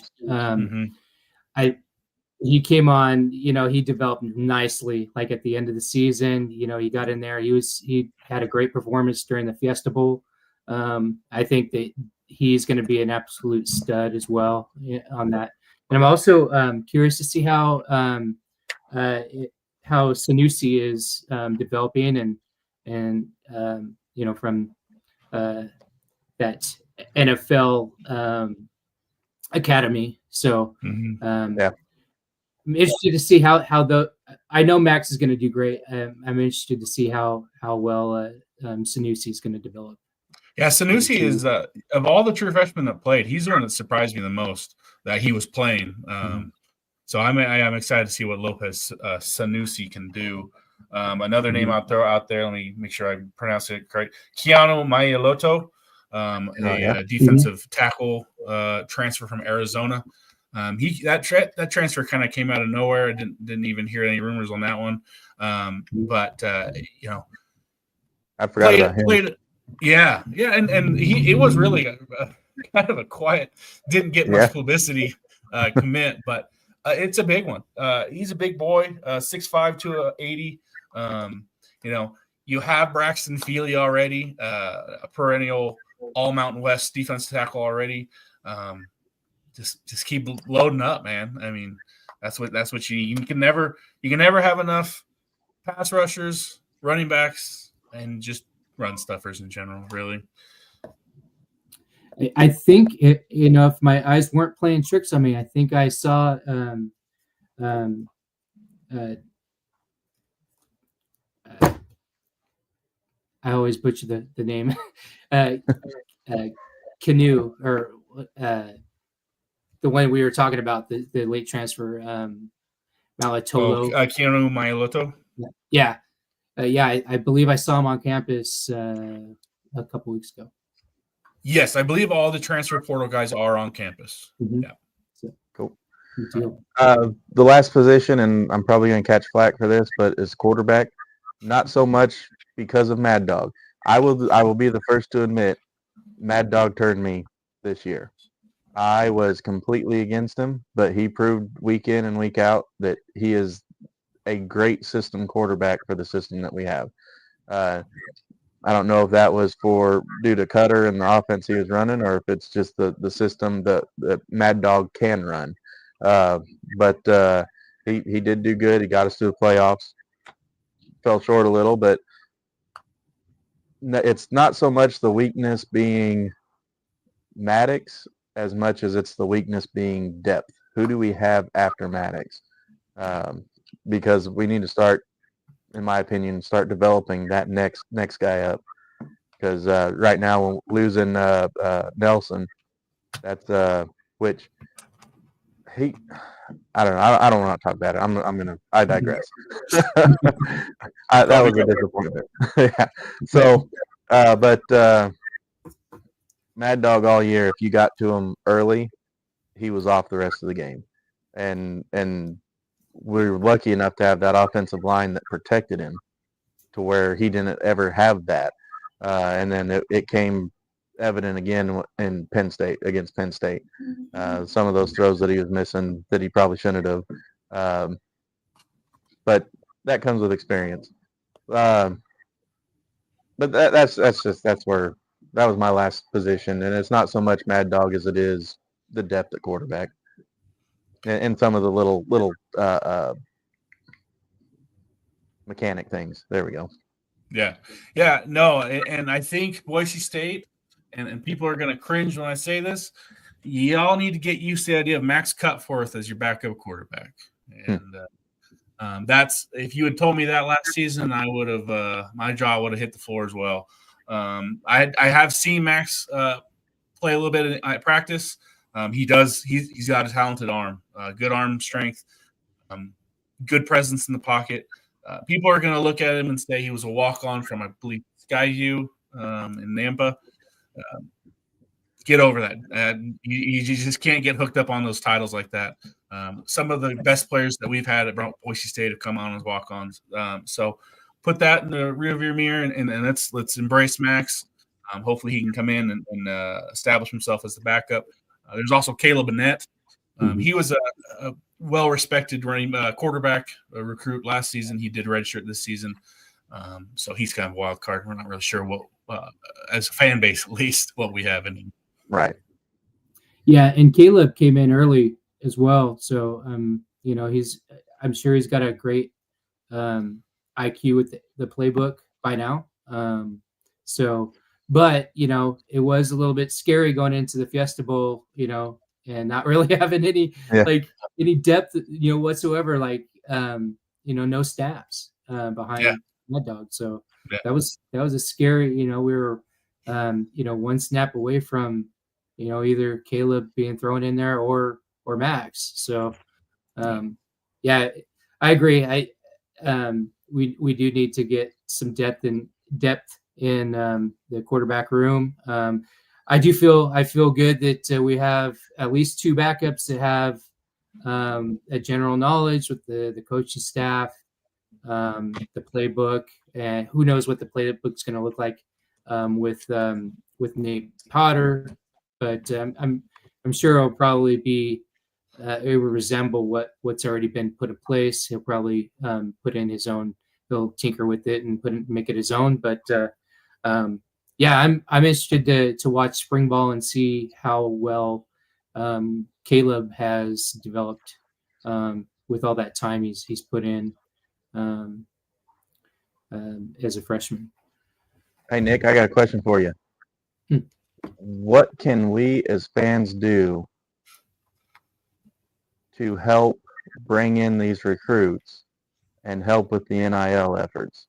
He came on, he developed nicely, like at the end of the season. He got in there. He had a great performance during the Fiesta Bowl. I think that he's going to be an absolute stud as well on that. And I'm also curious to see how Sanusi is developing and from that NFL academy. So I'm interested to see how I know Max is going to do great. I'm interested to see how well Sanusi is going to develop. Yeah, Sanusi is of all the true freshmen that played, he's the one that surprised me the most that he was playing. So I am excited to see what Lopez Sanusi can do. Another name I'll throw out there. Let me make sure I pronounce it correct. Keanu Maialoto, a defensive tackle transfer from Arizona. That transfer kind of came out of nowhere. I didn't even hear any rumors on that one. But I forgot about him. Yeah, and it was really kind of a quiet, didn't get much publicity commit, but it's a big one. He's a big boy, 6'5", 280. You have Braxton Feely already, a perennial All Mountain West defensive tackle already. Just keep loading up, man. I mean, that's what you can never have enough pass rushers, running backs, and just run stuffers in general, really. I think if my eyes weren't playing tricks on me, I think I saw I always butcher the name Canoe, or the one we were talking about, the late transfer, Malatolo. Keanu Maialoto. Yeah. I believe I saw him on campus a couple weeks ago. Yes, I believe all the transfer portal guys are on campus. Yeah. Cool. The last position, and I'm probably going to catch flack for this, but is quarterback. Not so much because of Mad Dog. I will be the first to admit Mad Dog turned me this year. I was completely against him, but he proved week in and week out that he is a great system quarterback for the system that we have. I don't know if that was due to Cutter and the offense he was running, or if it's just the system that Mad Dog can run. But he did do good. He got us to the playoffs. Fell short a little, but it's not so much the weakness being Maddox as much as it's the weakness being depth. Who do we have after Maddox? Because we need to start, in my opinion, developing that next guy up. Because right now we're losing Nelson. That's which I don't know. I don't want to talk about it. I digress. That was a disappointment. Yeah. So But Mad Dog all year, if you got to him early, he was off the rest of the game. And we were lucky enough to have that offensive line that protected him to where he didn't ever have that. And then it came evident again in Penn State, against Penn State. Some of those throws that he was missing that he probably shouldn't have. But that comes with experience. But that's where that was my last position, and it's not so much Mad Dog as it is the depth at quarterback, and some of the little mechanic things. There we go. Yeah, no, and I think Boise State, and people are going to cringe when I say this, y'all need to get used to the idea of Max Cutforth as your backup quarterback. And that's, if you had told me that last season, I would have my jaw would have hit the floor as well. I have seen Max play a little bit at practice. He's got a talented arm, good arm strength, good presence in the pocket. People are going to look at him and say he was a walk-on from, I believe, Skyview in Nampa. Get over that. You just can't get hooked up on those titles like that. Some of the best players that we've had at Boise State have come on as walk-ons. So put that in the rearview mirror and let's embrace Max. Hopefully he can come in and establish himself as the backup. There's also Caleb Annett. He was a well-respected running quarterback recruit last season. He did redshirt this season. So he's kind of a wild card. We're not really sure what, as a fan base at least, what we have in him. Right. Yeah, and Caleb came in early as well. So, I'm sure he's got a great IQ with the playbook by now. But, it was a little bit scary going into the Fiesta Bowl, and not really having any depth, whatsoever, no stabs behind Mad Dog. So that was a scary, we were, one snap away from, either Caleb being thrown in there or Max. So, I agree. We do need to get some depth in the quarterback room. I feel good that we have at least two backups that have a general knowledge with the coaching staff, the playbook, and who knows what the playbook's going to look like with Nate Potter. But I'm sure it'll probably be it will resemble what's already been put in place. He'll probably put in his own. He'll tinker with it and make it his own. But I'm interested to watch spring ball and see how well Caleb has developed with all that time he's put in as a freshman. Hey Nick, I got a question for you. What can we as fans do to help bring in these recruits and help with the NIL efforts?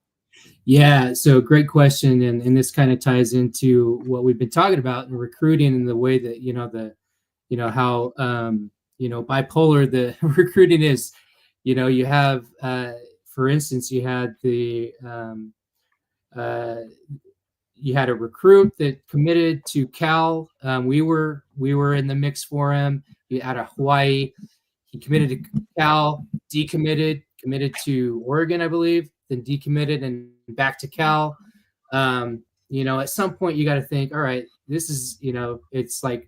Yeah, so great question, and this kind of ties into what we've been talking about in recruiting and the way that how bipolar the recruiting is. You have, for instance, you had you had a recruit that committed to Cal. We were in the mix for him. Out of Hawaii, he committed to Cal, decommitted, committed to Oregon, I believe, then decommitted and back to Cal. At some point you got to think, all right, this is, it's like,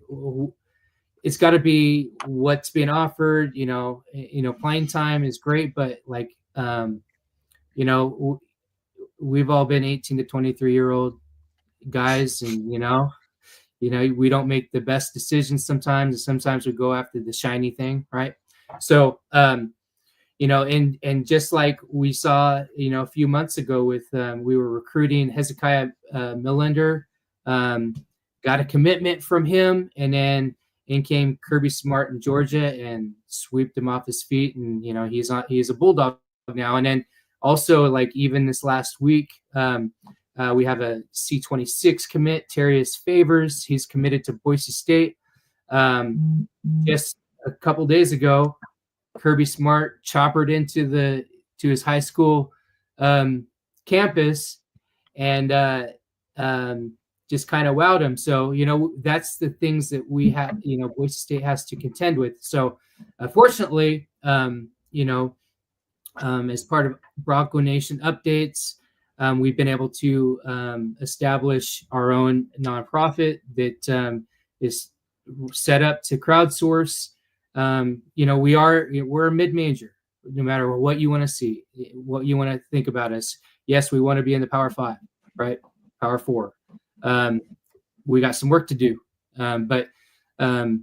it's got to be what's being offered. Playing time is great, but we've all been 18 to 23-year-old guys, and we don't make the best decisions sometimes, and sometimes we go after the shiny thing, right? So and just like we saw a few months ago with we were recruiting Hezekiah Millender, got a commitment from him, and then in came Kirby Smart in Georgia and swept him off his feet, and he's a Bulldog now. And then also, even this last week, we have a C26 commit, Terrius Favors. He's committed to Boise State. Just a couple days ago, Kirby Smart choppered to his high school campus and just kind of wowed them. So, that's the things that we have, Boise State has to contend with. So, fortunately, as part of Bronco Nation updates, we've been able to establish our own nonprofit that is set up to crowdsource. We're a mid-major, no matter what you want to see, what you want to think about us. Yes, we want to be in the Power 5, right? Power 4. We got some work to do, but the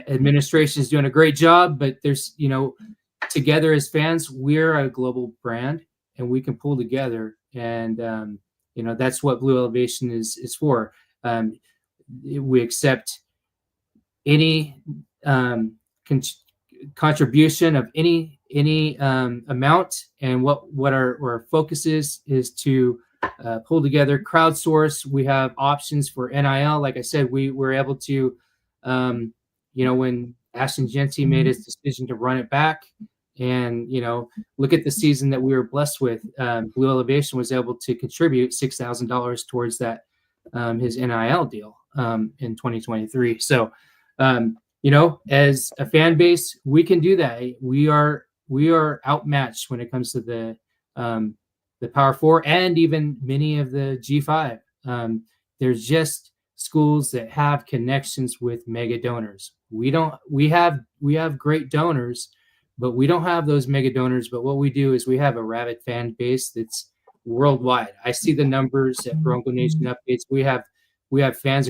administration is doing a great job. But there's, together as fans, we're a global brand, and we can pull together, and that's what Blue Elevation is for. We accept any contribution of any amount, and what our focus is to pull together, crowdsource. We have options for NIL. Like I said, we were able to, when Ashton Genty made his decision to run it back, and look at the season that we were blessed with. Blue Elevation was able to contribute $6,000 towards that, his NIL deal in 2023. So, as a fan base, we can do that. We are outmatched when it comes to the Power 4 and even many of the G5. There's just schools that have connections with mega donors. We have great donors, but we don't have those mega donors. But what we do is we have a rabid fan base that's worldwide. I see the numbers at Bronco Nation updates. We have fans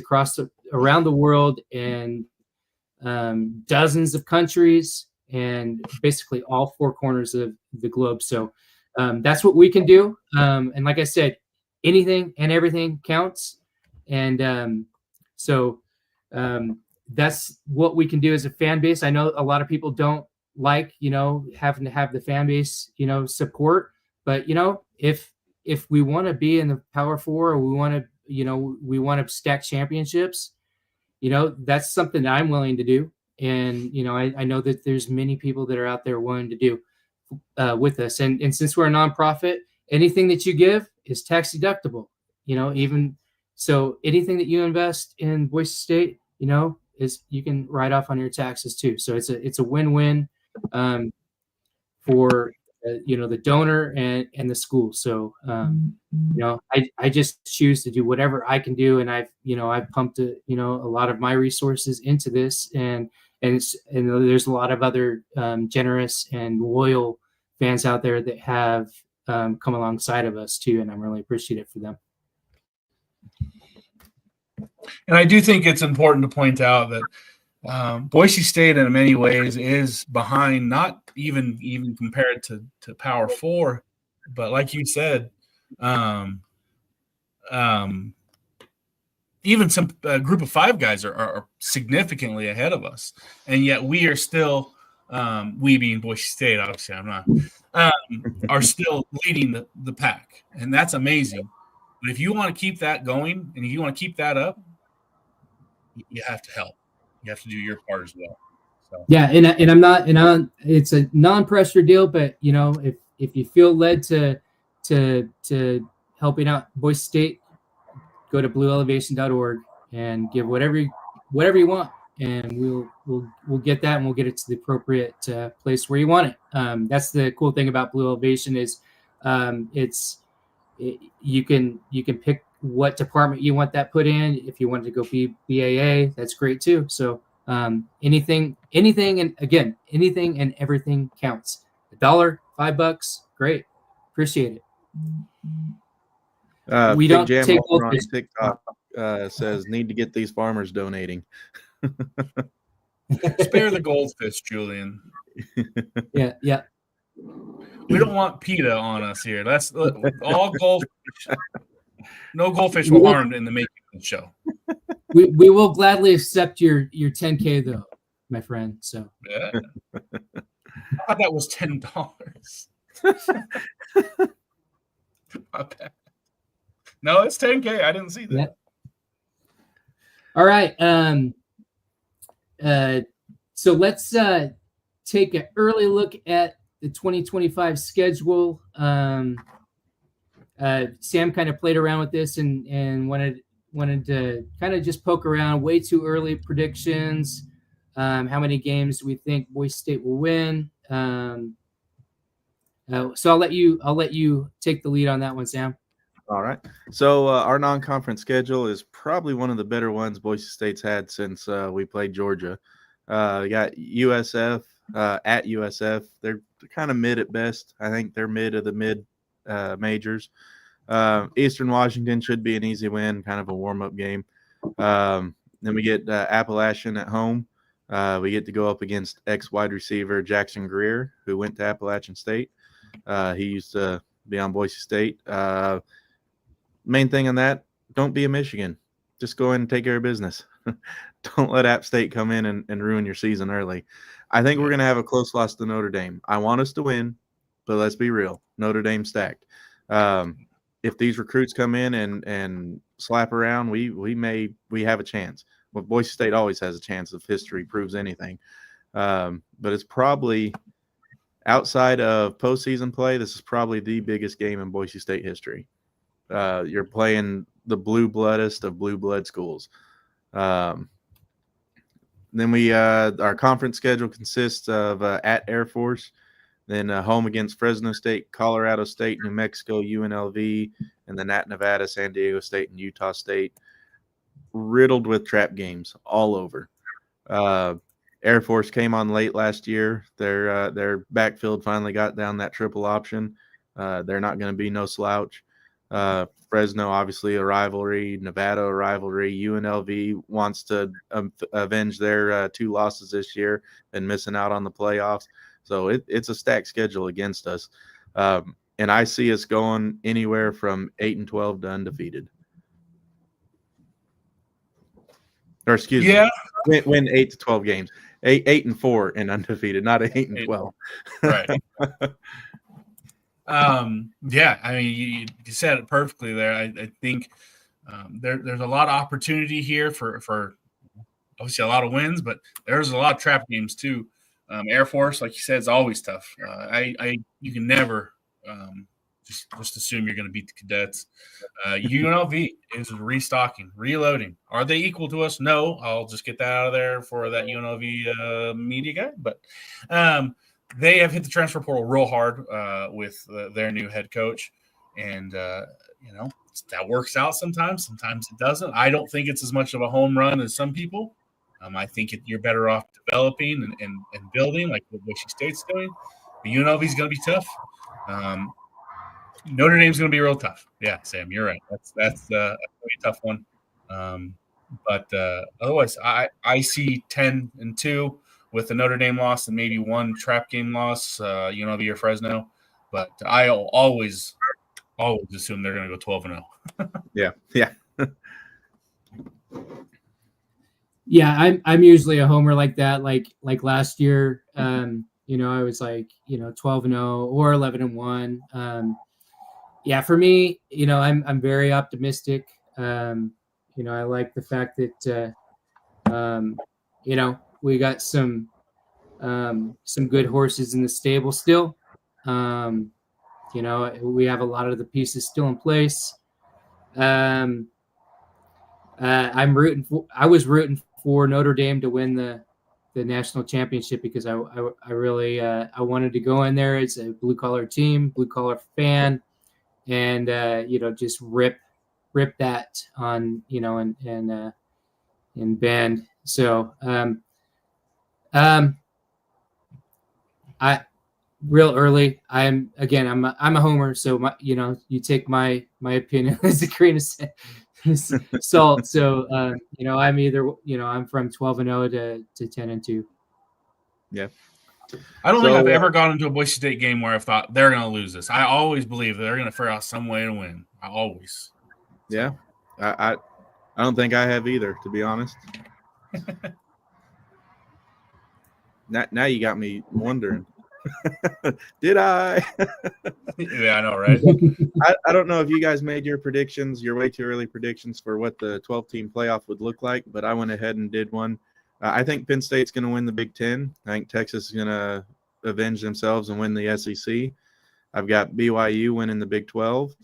around the world, and dozens of countries, and basically all four corners of the globe. So that's what we can do. And like I said, anything and everything counts. And that's what we can do as a fan base. I know a lot of people don't like, having to have the fan base, support. But, if we want to be in the Power 4, or we want to stack championships, that's something that I'm willing to do. And, I know that there's many people that are out there willing to do with us. And since we're a nonprofit, anything that you give is tax deductible, even so anything that you invest in Boise State, is you can write off on your taxes too. So it's a win-win for the donor and the school. So I just choose to do whatever I can do, and I've pumped a lot of my resources into this, and there's a lot of other generous and loyal fans out there that have come alongside of us too, and I'm really appreciative for them. And I do think it's important to point out that Boise State, in many ways, is behind, not even compared to Power 4, but like you said, even some group of 5 guys are significantly ahead of us, and yet we are still, we being Boise State, obviously I'm not, are still leading the pack, and that's amazing. But if you want to keep that going, and if you want to keep that up, you have to help. You have to do your part as well. So. Yeah, and I'm not, it's a non-pressure deal, but if you feel led to helping out Boise State, go to blueelevation.org and give whatever you want, and we'll get that, and we'll get it to the appropriate place where you want it. That's the cool thing about Blue Elevation is you can pick what department you want that put in. If you want to go BAA, that's great too. So anything and again, anything and everything counts. $1, $5, great, appreciate it. We don't take on TikTok says need to get these farmers donating. Spare the goldfish, Julian. Yeah. We don't want PETA on us here. That's all goldfish. No goldfish were harmed in the making of the show. We will gladly accept your 10K though, my friend. So yeah. I thought that was $10. Not bad. No, it's 10K. I didn't see that. Yep. All right. So let's take an early look at the 2025 schedule. Sam kind of played around with this and wanted to kind of just poke around. Way too early predictions. How many games we think Boise State will win. So I'll let you take the lead on that one, Sam. All right. So our non-conference schedule is probably one of the better ones Boise State's had since we played Georgia. We got USF at USF. They're kind of mid at best. I think they're mid of the mid majors. Eastern Washington should be an easy win, kind of a warm-up game. Then we get Appalachian at home. We get to go up against ex-wide receiver Jackson Greer, who went to Appalachian State. He used to be on Boise State. Main thing on that, don't be a Michigan. Just go in and take care of business. Don't let App State come in and ruin your season early. I think we're going to have a close loss to Notre Dame. I want us to win, but let's be real. Notre Dame stacked. If these recruits come in and slap around, we have a chance. Well, Boise State always has a chance if history proves anything. But it's probably outside of postseason play, this is probably the biggest game in Boise State history. You're playing the blue bloodest of blue blood schools. Then our conference schedule consists of at Air Force, then home against Fresno State, Colorado State, New Mexico, UNLV, and then at Nevada, San Diego State, and Utah State. Riddled with trap games all over. Air Force came on late last year. Their backfield finally got down that triple option. They're not going to be no slouch. Fresno, obviously a rivalry. Nevada, a rivalry. UNLV wants to avenge their 2 losses this year and missing out on the playoffs. So it's a stacked schedule against us. And I see us going anywhere from 8-12 to undefeated. Or excuse me, win 8 to 12 games. 8-4 and undefeated, not 8-12. Right. Yeah, I mean, you said it perfectly there. I think there's a lot of opportunity here for obviously a lot of wins, but there's a lot of trap games too. Air Force, like you said, is always tough. You can never just assume you're going to beat the cadets. UNLV is restocking, reloading. Are they equal to us? No. I'll just get that out of there for that UNLV media guy. But they have hit the transfer portal real hard with their new head coach. And, that works out sometimes. Sometimes it doesn't. I don't think it's as much of a home run as some people. I think you're better off developing and building like what Boise State's doing. The UNLV is going to be tough. Notre Dame's going to be real tough. Yeah, Sam, you're right. That's a really tough one. But otherwise, I see 10-2 with the Notre Dame loss and maybe 1 trap game loss, UNLV or Fresno. But I'll always assume they're going to go 12-0. Yeah. Yeah, I'm usually a homer like that. Like last year, I was like 12-0 or 11-1. Yeah, for me, I'm very optimistic. I like the fact that we got some good horses in the stable still. We have a lot of the pieces still in place. I was rooting for Notre Dame to win the national championship because I really wanted to go in there as a blue collar team, blue collar fan, and just rip that on and Bend. So I real early. I'm a homer, so you take my opinion as a grain of salt. So I'm either I'm from 12-0 to 10-2. Yeah. I don't think I've ever gone into a Boise State game where I've thought they're going to lose this. I always believe they're going to figure out some way to win. I always. Yeah. I don't think I have either, to be honest. Now you got me wondering. Did I? Yeah, I know, right? I don't know if you guys made your predictions, your way too early predictions for what the 12-team playoff would look like, but I went ahead and did one. I think Penn State's going to win the Big Ten. I think Texas is going to avenge themselves and win the SEC. I've got BYU winning the Big 12.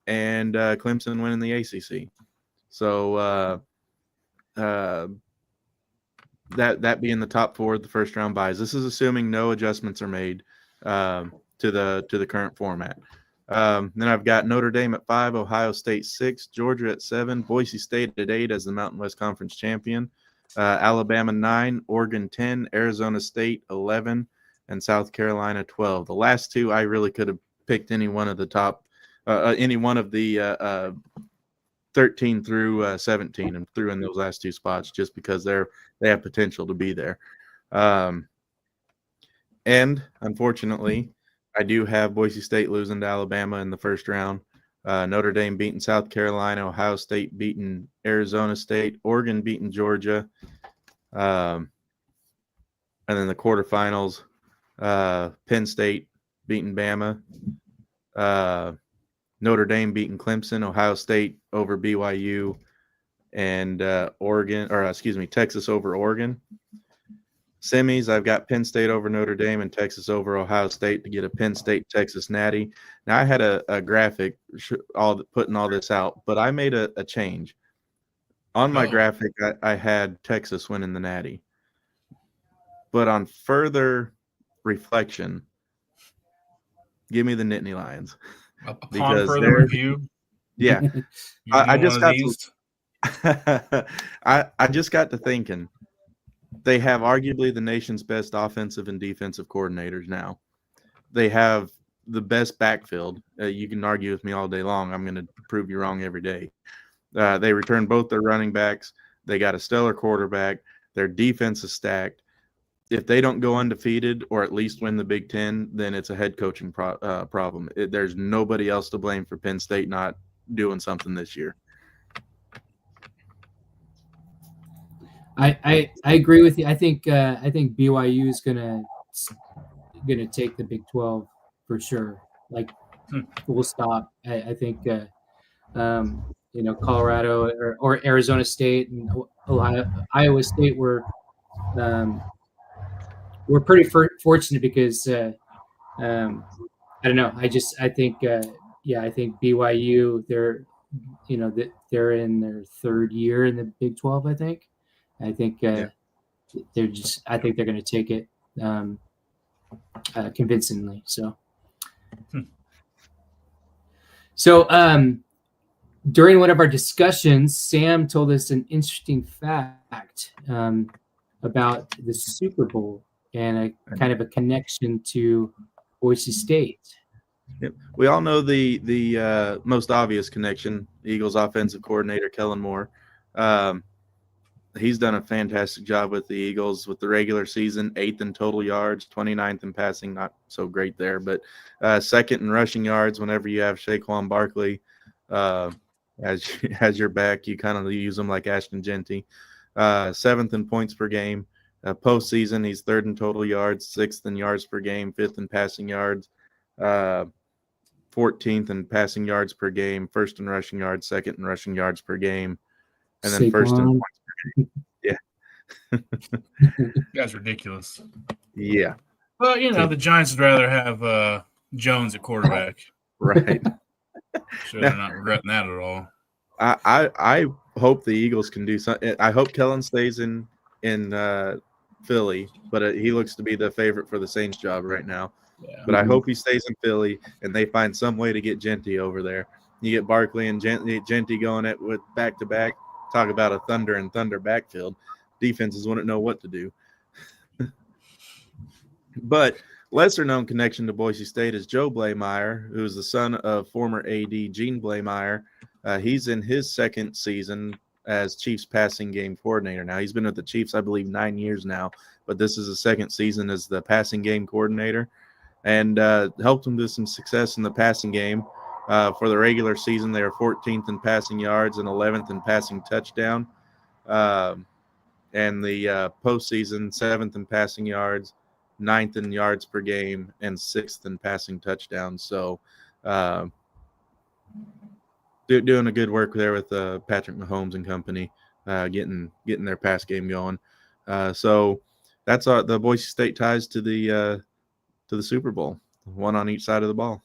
and Clemson winning the ACC. So that being the top 4 of the first round buys. This is assuming no adjustments are made to the current format. Then I've got Notre Dame at 5, Ohio State 6, Georgia at 7, Boise State at 8 as the Mountain West Conference champion, Alabama 9, Oregon 10, Arizona State 11, and South Carolina 12. The last 2 I really could have picked any one of the top, any one of the 13 through 17, and threw in those last 2 spots just because they have potential to be there. And unfortunately, I do have Boise State losing to Alabama in the first round. Notre Dame beating South Carolina, Ohio State beating Arizona State, Oregon beating Georgia. And then the quarterfinals, Penn State beating Bama, Notre Dame beating Clemson, Ohio State over BYU, and Texas over Oregon. Semis, I've got Penn State over Notre Dame and Texas over Ohio State to get a Penn State-Texas Natty. Now, I had a graphic putting all this out, but I made a change. On my graphic, I had Texas winning the Natty. But on further reflection, give me the Nittany Lions. Upon further review, yeah, I just got I just got to thinking. They have arguably the nation's best offensive and defensive coordinators now. They have the best backfield. You can argue with me all day long. I'm going to prove you wrong every day. They returned both their running backs. They got a stellar quarterback. Their defense is stacked. If they don't go undefeated or at least win the Big Ten, then it's a head coaching problem. There's nobody else to blame for Penn State not doing something this year. I agree with you. I think BYU is gonna take the Big 12 for sure. Like full stop. I think Colorado or Arizona State and Iowa State were pretty fortunate because I don't know. I think BYU they're in their 3rd year in the Big 12. I think they're going to take it convincingly. So during one of our discussions, Sam told us an interesting fact about the Super Bowl and a kind of a connection to Boise State. Yep. We all know the most obvious connection, Eagles offensive coordinator Kellen Moore. He's done a fantastic job with the Eagles with the regular season, 8th in total yards, 29th in passing, not so great there, but 2nd in rushing yards whenever you have Saquon Barkley as your back. You kind of use him like Ashton Genty. 7th in points per game. Postseason, he's 3rd in total yards, 6th in yards per game, 5th in passing yards, 14th in passing yards per game, 1st in rushing yards, 2nd in rushing yards per game, and then Saquon. 1st in points per game. Yeah. That's ridiculous. Yeah. Well, the Giants would rather have Jones at quarterback. Right. Sure, they're not regretting that at all. I hope the Eagles can do something. I hope Kellen stays in Philly, but he looks to be the favorite for the Saints job right now. Yeah. But I hope he stays in Philly and they find some way to get Genty over there. You get Barkley and Genty going at with back-to-back. Talk about a thunder backfield. Defenses wouldn't know what to do. But lesser-known connection to Boise State is Joe Blameyer, who is the son of former AD Gene Blameyer. He's in his 2nd season as Chiefs passing game coordinator. Now, he's been with the Chiefs, I believe, 9 years now, but this is his 2nd season as the passing game coordinator, and helped him to some success in the passing game. For the regular season, they are 14th in passing yards and 11th in passing touchdown. And the postseason, 7th in passing yards, 9th in yards per game, and 6th in passing touchdowns. So doing a good work there with Patrick Mahomes and company, getting their pass game going. So that's the Boise State ties to the Super Bowl, one on each side of the ball.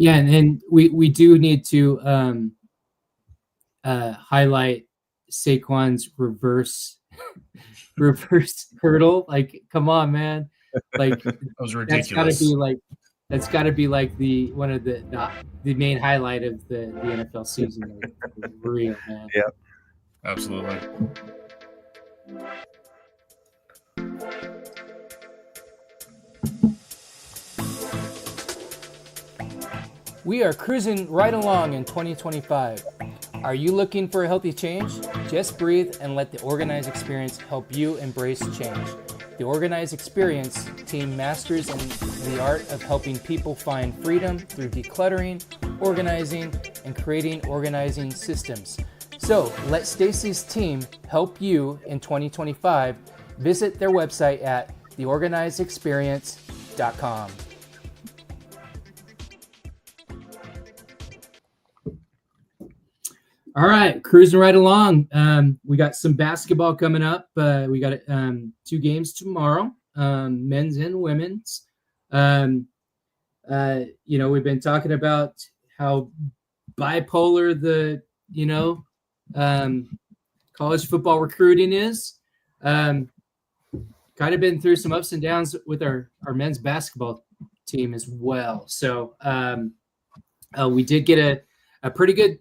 Yeah, and we do need to highlight Saquon's reverse hurdle. Like, come on, man! Like, That was that's got to ridiculous. be like the one of the main highlight of the NFL season. Like, for real, man. Yeah. Absolutely. We are cruising right along in 2025. Are you looking for a healthy change? Just breathe and let the Organize Experience help you embrace change. The Organize Experience team masters in the art of helping people find freedom through decluttering, organizing, and creating organizing systems. So let Stacy's team help you in 2025. Visit their website at theorganizedexperience.com. All right, cruising right along. We got some basketball coming up. We got 2 games tomorrow, men's and women's. We've been talking about how bipolar the college football recruiting is. Kind of been through some ups and downs with our men's basketball team as well. So we did get a pretty good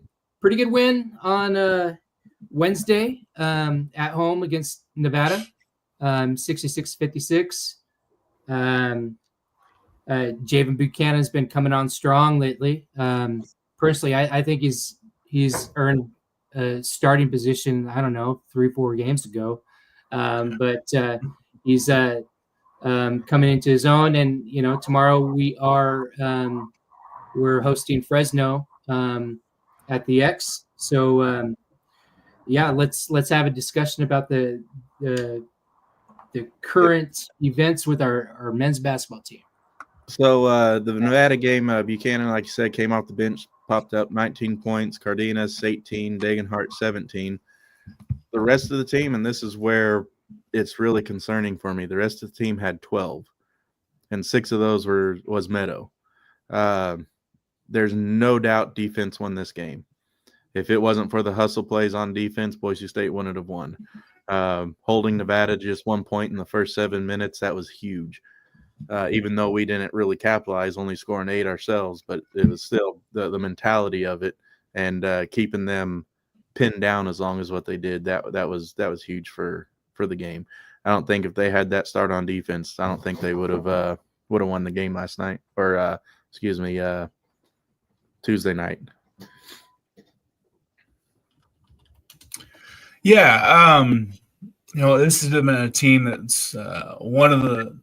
win on Wednesday at home against Nevada, 66-56. Javen Buchanan's been coming on strong lately. Personally, I think he's earned a starting position, I don't know, 3-4 games ago. But he's coming into his own. And, tomorrow we're hosting Fresno at the X. So let's have a discussion about the current events with our men's basketball team. So the Nevada game, Buchanan, like you said, came off the bench, popped up 19 points, Cardenas 18, Degenhart 17. The rest of the team, and this is where it's really concerning for me, the rest of the team had 12, and 6 of those was Meadow. There's no doubt defense won this game. If it wasn't for the hustle plays on defense, Boise State wouldn't have won. Holding Nevada just 1 point in the first 7 minutes, that was huge. Even though we didn't really capitalize, only scoring 8 ourselves, but it was still the mentality of it and keeping them pinned down as long as what they did. That was huge for the game. I don't think if they had that start on defense, I don't think they would have won the game last night or Tuesday night. Yeah, this has been a team that's one of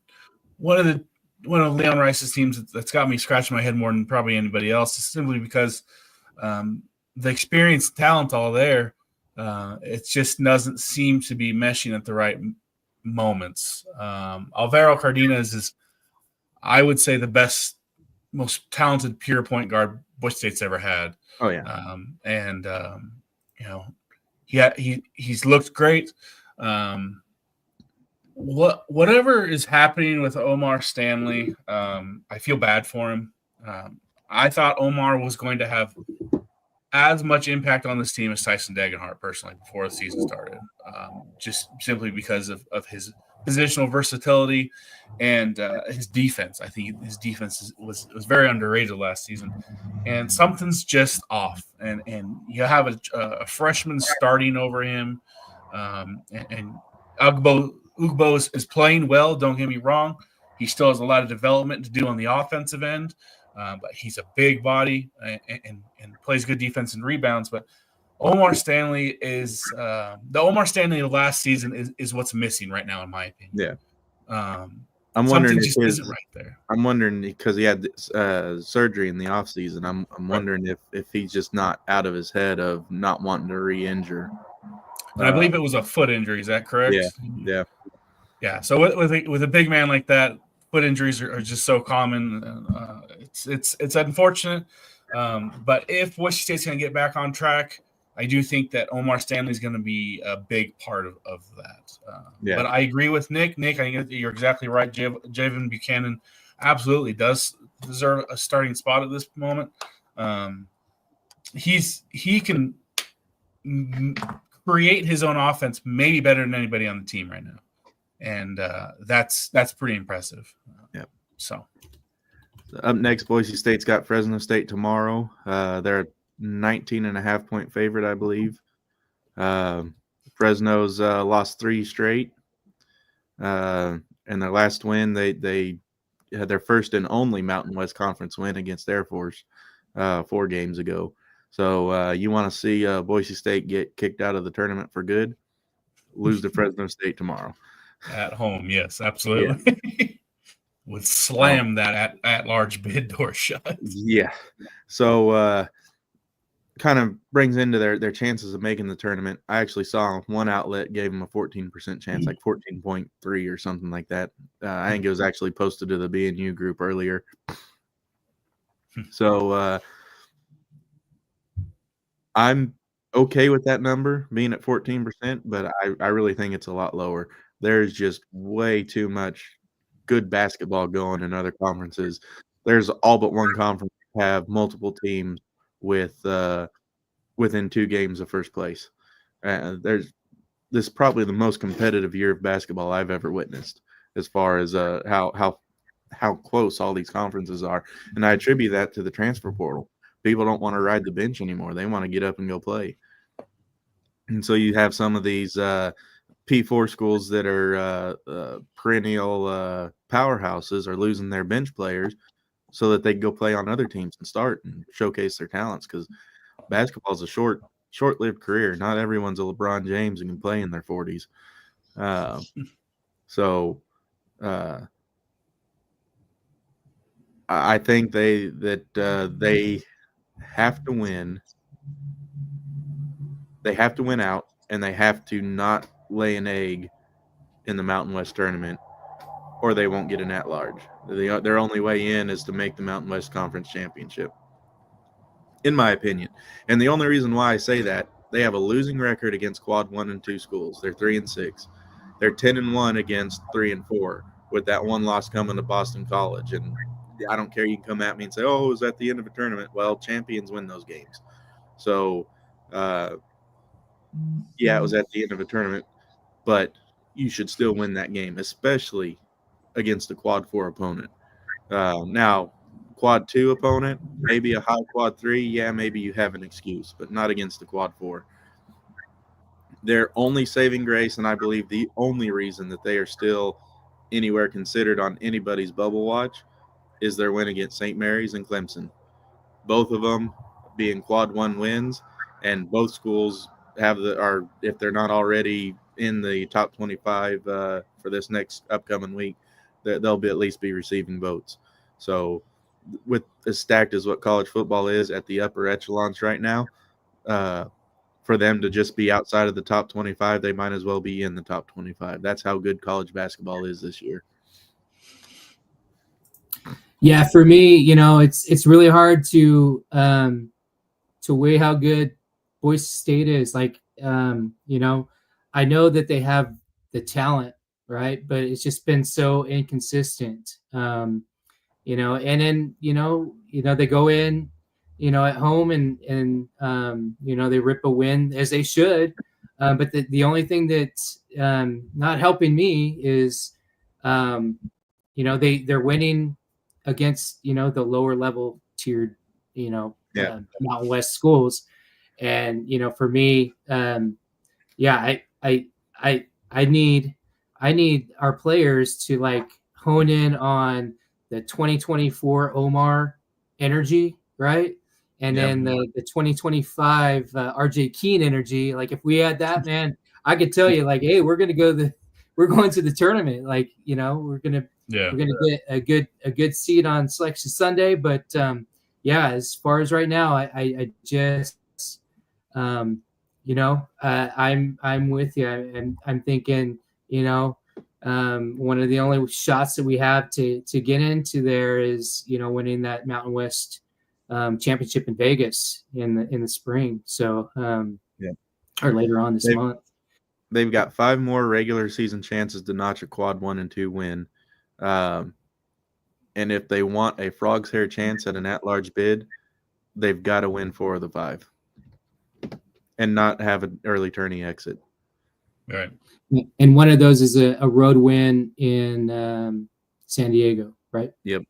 Leon Rice's teams that's got me scratching my head more than probably anybody else, simply because the experience, talent, all there. It just doesn't seem to be meshing at the right moments. Alvaro Cardenas is, I would say, the best, most talented pure point guard Boise State's ever had. Oh yeah, he's looked great. Whatever is happening with Omar Stanley, I feel bad for him. I thought Omar was going to have as much impact on this team as Tyson Degenhart, personally, before the season started, just simply because of his positional versatility and his defense. I think his defense was very underrated last season, and something's just off. And you have a freshman starting over him, and Ugbo is playing well. Don't get me wrong; he still has a lot of development to do on the offensive end. But he's a big body and plays good defense and rebounds. But Omar Stanley is the Omar Stanley of last season is what's missing right now, in my opinion. Yeah. I'm wondering just isn't right there. I'm wondering because he had surgery in the offseason. I'm wondering if he's just not out of his head of not wanting to re-injure. And I believe it was a foot injury. Is that correct? Yeah. So with a big man like that, foot injuries are just so common. It's unfortunate. But if Boise State's going to get back on track, I do think that Omar Stanley is going to be a big part of that. But I agree with Nick. Nick, I think you're exactly right. Javen Buchanan absolutely does deserve a starting spot at this moment. He can create his own offense maybe better than anybody on the team right now, and that's pretty impressive. Yep. So up next, Boise State's got Fresno State tomorrow. They're a 19.5-point favorite, I believe. Fresno's lost 3 straight, and their last win, they had their first and only Mountain West Conference win against Air Force 4 games ago. So you want to see Boise State get kicked out of the tournament for good, lose to Fresno State tomorrow. at home, yes, absolutely. Yeah. Would slam that at large bid door shut. Yeah. So kind of brings into their chances of making the tournament. I actually saw one outlet gave them a 14% chance, like 14.3 or something like that. I think it was actually posted to the BNU group earlier. So I'm okay with that number being at 14%, but I really think it's a lot lower. There's just way too much good basketball going in other conferences. There's all but one conference that have multiple teams with within 2 games of first place. This is probably the most competitive year of basketball I've ever witnessed, as far as how close all these conferences are, and I attribute that to the transfer portal. People don't want to ride the bench anymore; they want to get up and go play. And so you have some of these P4 schools that are perennial powerhouses are losing their bench players so that they can go play on other teams and start and showcase their talents, because basketball is a short-lived career. Not everyone's a LeBron James and can play in their 40s. I think they have to win. They have to win out, and they have to not lay an egg in the Mountain West tournament, or they won't get an at-large. Their only way in is to make the Mountain West Conference Championship, in my opinion. And the only reason why I say that, they have a losing record against Quad 1 and 2 schools. They're 3-6. They're 10-1 against 3-4, with that one loss coming to Boston College. And I don't care. You can come at me and say, "Oh, it was at the end of a tournament." Well, champions win those games. So, yeah, it was at the end of a tournament, but you should still win that game, especially against a Quad 4 opponent. Now, Quad 2 opponent, maybe a high Quad 3, yeah, maybe you have an excuse, but not against the Quad 4. Their only saving grace, and I believe the only reason that they are still anywhere considered on anybody's bubble watch, is their win against St. Mary's and Clemson. Both of them being Quad 1 wins, and both schools are, if they're not already in the top 25 for this next upcoming week, they'll at least be receiving votes. So with as stacked as what college football is at the upper echelons right now, for them to just be outside of the top 25, they might as well be in the top 25. That's how good college basketball is this year. Yeah, for me, it's really hard to weigh how good Boise State is. Like, I know that they have the talent, right? But it's just been so inconsistent. And then they go in, at home and they rip a win, as they should. But the only thing that's not helping me is, they're winning against, the lower level tiered, Mountain West schools. And, for me, I need our players to like hone in on the 2024 Omar energy, right? And then the 2025 RJ Keen energy. Like, if we had that, man, I could tell you, like, hey, we're going to the tournament. Like, we're going to get a good seat on Selection Sunday. But as far as right now, I just I'm with you, and I'm thinking, one of the only shots that we have to get into there is, winning that Mountain West championship in Vegas in the spring. So or later on this month. They've got 5 more regular season chances to notch a Quad 1 and 2 win. And if they want a frog's hair chance at an at-large bid, they've got to win 4 of the 5 and not have an early tourney exit. Right. And one of those is a road win in San Diego, right? Yep.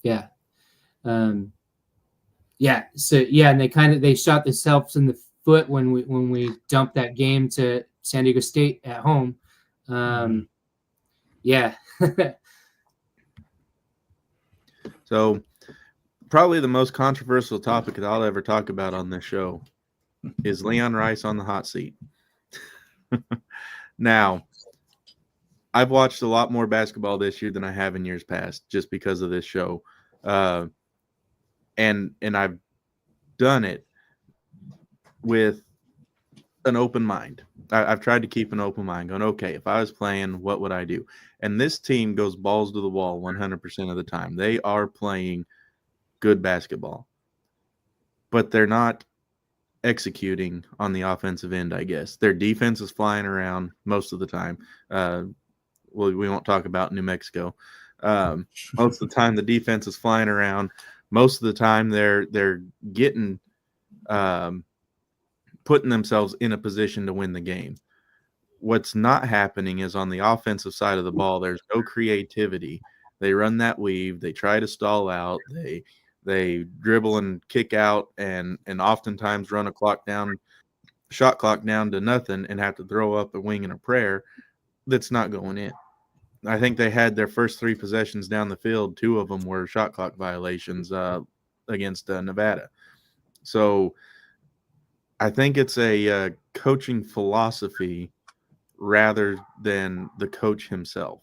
Yeah. Yeah. So yeah, and they shot themselves in the foot when we dumped that game to San Diego State at home. Yeah. So probably the most controversial topic that I'll ever talk about on this show is Leon Rice on the hot seat. Now, I've watched a lot more basketball this year than I have in years past just because of this show. And I've done it with an open mind. I've tried to keep an open mind, going, okay, if I was playing, what would I do? And this team goes balls to the wall 100% of the time. They are playing good basketball, but they're not executing on the offensive end, I guess. Their defense is flying around most of the time. Well, we won't talk about New Mexico. Most of the time, the defense is flying around. Most of the time, they're getting putting themselves in a position to win the game. What's not happening is on the offensive side of the ball, there's no creativity. They run that weave. They try to stall out. They dribble and kick out and oftentimes run a shot clock down to nothing and have to throw up a wing and a prayer that's not going in. I think they had their first 3 possessions down the field. 2 of them were shot clock violations against Nevada. So I think it's a coaching philosophy rather than the coach himself.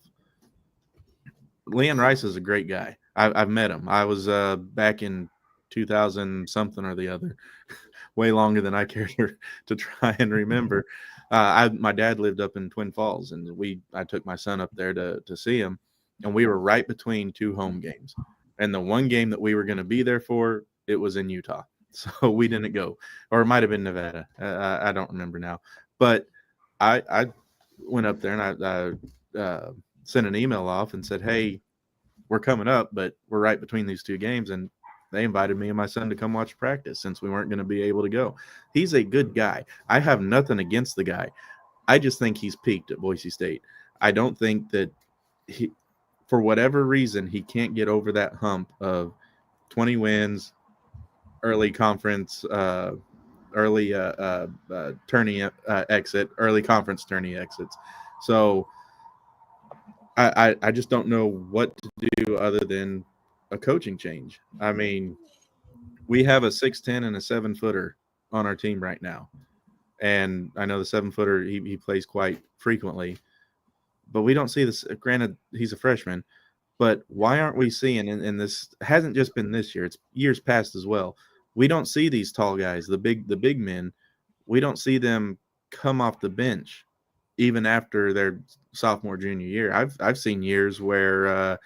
Leon Rice is a great guy. I've met him. I was back in 2000 something or the other, way longer than I care to try and remember. My dad lived up in Twin Falls, and I took my son up there to see him, and we were right between 2 home games. And the one game that we were going to be there for, it was in Utah. So we didn't go, or it might have been Nevada. I don't remember now. But I went up there and I sent an email off and said, hey, we're coming up, but we're right between these 2 games. And they invited me and my son to come watch practice since we weren't going to be able to go. He's a good guy. I have nothing against the guy. I just think he's peaked at Boise State. I don't think that for whatever reason, he can't get over that hump of 20 wins, early conference, early tourney exit, early conference tourney exits. So I just don't know what to do other than a coaching change. I mean, we have a 6'10" and a 7-footer on our team right now. And I know the 7-footer, he plays quite frequently, but we don't see this. Granted, he's a freshman, but why aren't we seeing, and this hasn't just been this year, it's years past as well. We don't see these tall guys, the big men. We don't see them come off the bench even after their sophomore, junior year. I've seen years where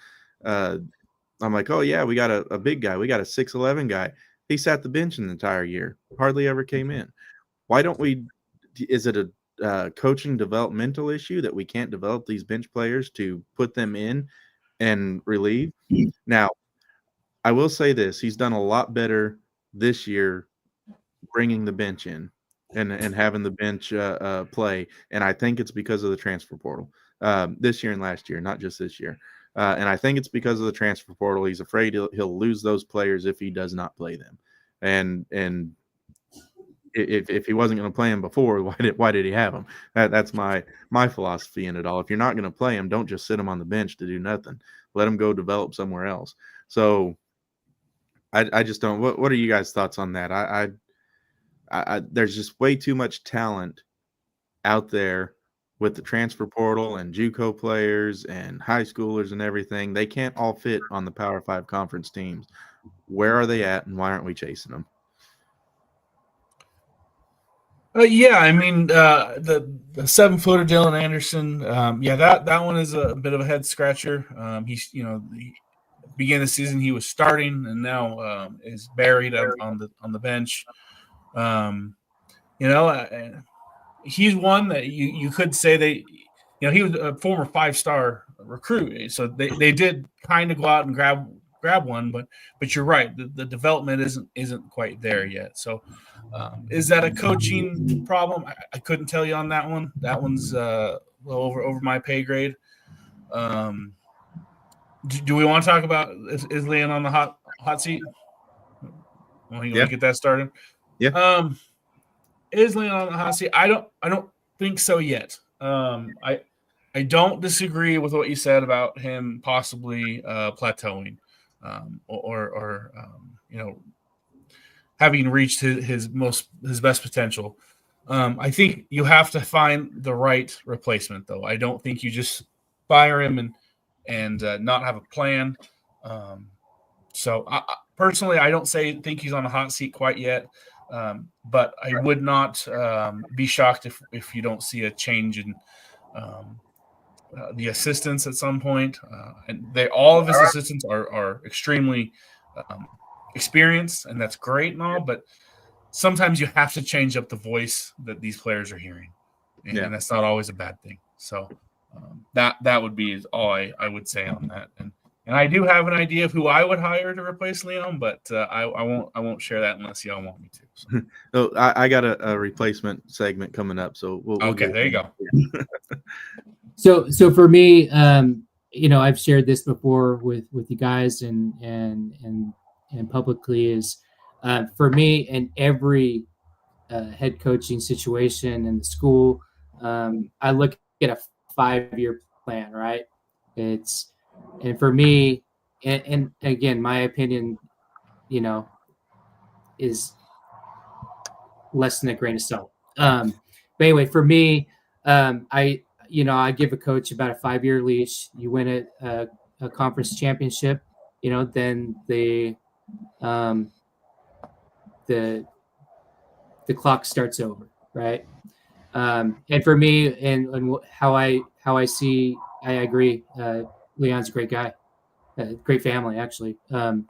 I'm like, oh yeah, we got a big guy. We got a 6'11" guy. He sat the bench an entire year, hardly ever came in. Why don't we? Is it a coaching developmental issue that we can't develop these bench players to put them in and relieve? Now, I will say this: he's done a lot better this year, bringing the bench in and having the bench play, and I think it's because of the transfer portal this year and last year, not just this year. And I think it's because of the transfer portal. He's afraid he'll lose those players if he does not play them. And if he wasn't going to play him before, why did he have him? That's my philosophy in it all. If you're not going to play him, don't just sit him on the bench to do nothing. Let him go develop somewhere else. So I just don't. What are you guys' thoughts on that? I there's just way too much talent out there with the transfer portal and JUCO players and high schoolers and everything. They can't all fit on the Power 5 conference teams. Where are they at, and why aren't we chasing them? Yeah, I mean, the 7-footer Dylan Anderson, that one is a bit of a head scratcher. He's, the beginning of the season he was starting, and now is buried on the bench. He's one that you could say he was a former 5-star recruit. So they did kind of go out and grab one, but you're right, the development isn't quite there yet. So is that a coaching problem? I couldn't tell you on that one. That one's over my pay grade. Do we want to talk about is Leon on the hot seat? Want to get that started? Yeah. Is Leon on the hot seat? I don't think so yet. I don't disagree with what you said about him possibly plateauing, or having reached his best potential. I think you have to find the right replacement, though. I don't think you just fire him and not have a plan. So personally, I don't think he's on the hot seat quite yet. But I would not be shocked if you don't see a change in the assistants at some point. And all of his assistants are extremely experienced, and that's great and all. But sometimes you have to change up the voice that these players are hearing, and that's not always a bad thing. So that would be all I would say on that. And I do have an idea of who I would hire to replace Leon, but I won't share that unless y'all want me to. So. So I got a replacement segment coming up, so we'll okay. There you go. So for me, I've shared this before with you guys and publicly is for me in every head coaching situation in the school, I look at a 5-year plan, right? And for me, and again, my opinion, is less than a grain of salt. But anyway, for me, I give a coach about a 5-year leash. You win a conference championship, then the clock starts over, right? And for me, and how I see, I agree. Leon's a great guy, great family, actually. And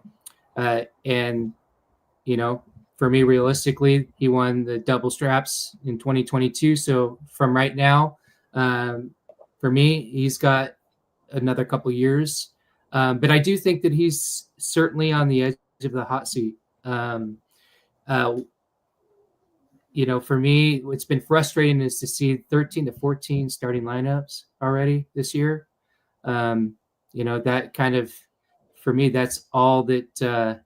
for me, realistically, he won the double straps in 2022. So from right now, for me, he's got another couple years. But I do think that he's certainly on the edge of the hot seat. For me, what's been frustrating is to see 13 to 14 starting lineups already this year. That kind of, for me, that's all that,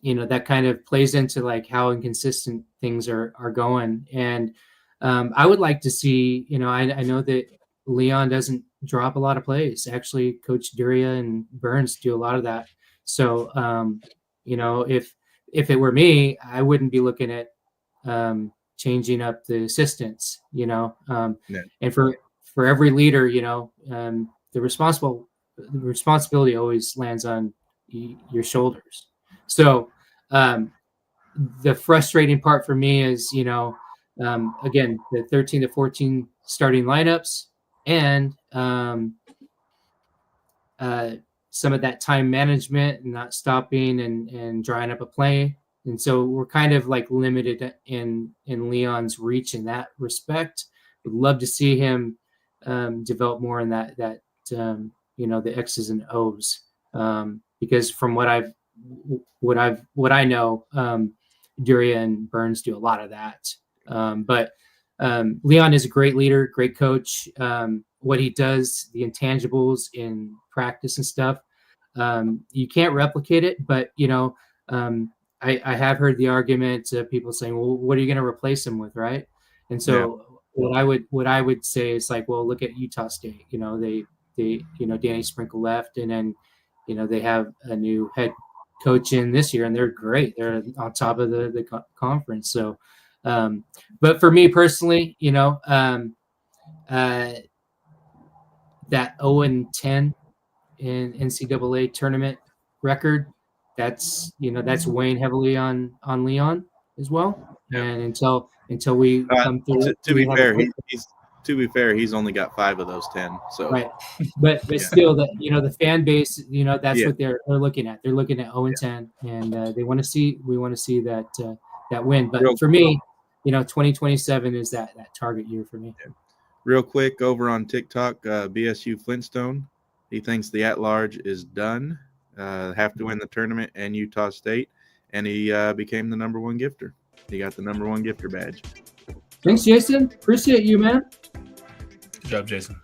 that kind of plays into like how inconsistent things are going. And I would like to see, I know that Leon doesn't drop a lot of plays. Actually, Coach Duria and Burns do a lot of that. So, if it were me, I wouldn't be looking at changing up the assistants, and for every leader, the responsibility always lands on your shoulders. So the frustrating part for me is, again, the 13 to 14 starting lineups and some of that time management and not stopping and drawing up a play. And so we're kind of like limited in Leon's reach in that respect. Would love to see him develop more in that the X's and O's, because from what I know, Duria and Burns do a lot of that. But Leon is a great leader, great coach. What he does, the intangibles in practice and stuff, you can't replicate it. But I have heard the argument of people saying, "Well, what are you going to replace him with?" Right? And so what I would say is like, well, look at Utah State. They Danny Sprinkle left, and then they have a new head coach in this year, and they're great. They're on top of the conference. So, but for me personally, that 0-10 in NCAA tournament record, that's weighing heavily on Leon as well. Yeah. And until we come through, to be fair, he's only got 5 of those 10. So right, but still, the fan base, that's what they're looking at. They're looking at 0-10, and we want to see that win. But for me, 2027 is that target year for me. Real quick, over on TikTok, BSU Flintstone, he thinks the at-large is done. Have to win the tournament and Utah State, and he became the number one gifter. He got the number one gifter badge. Thanks, Jason. Appreciate you, man. Good job, Jason.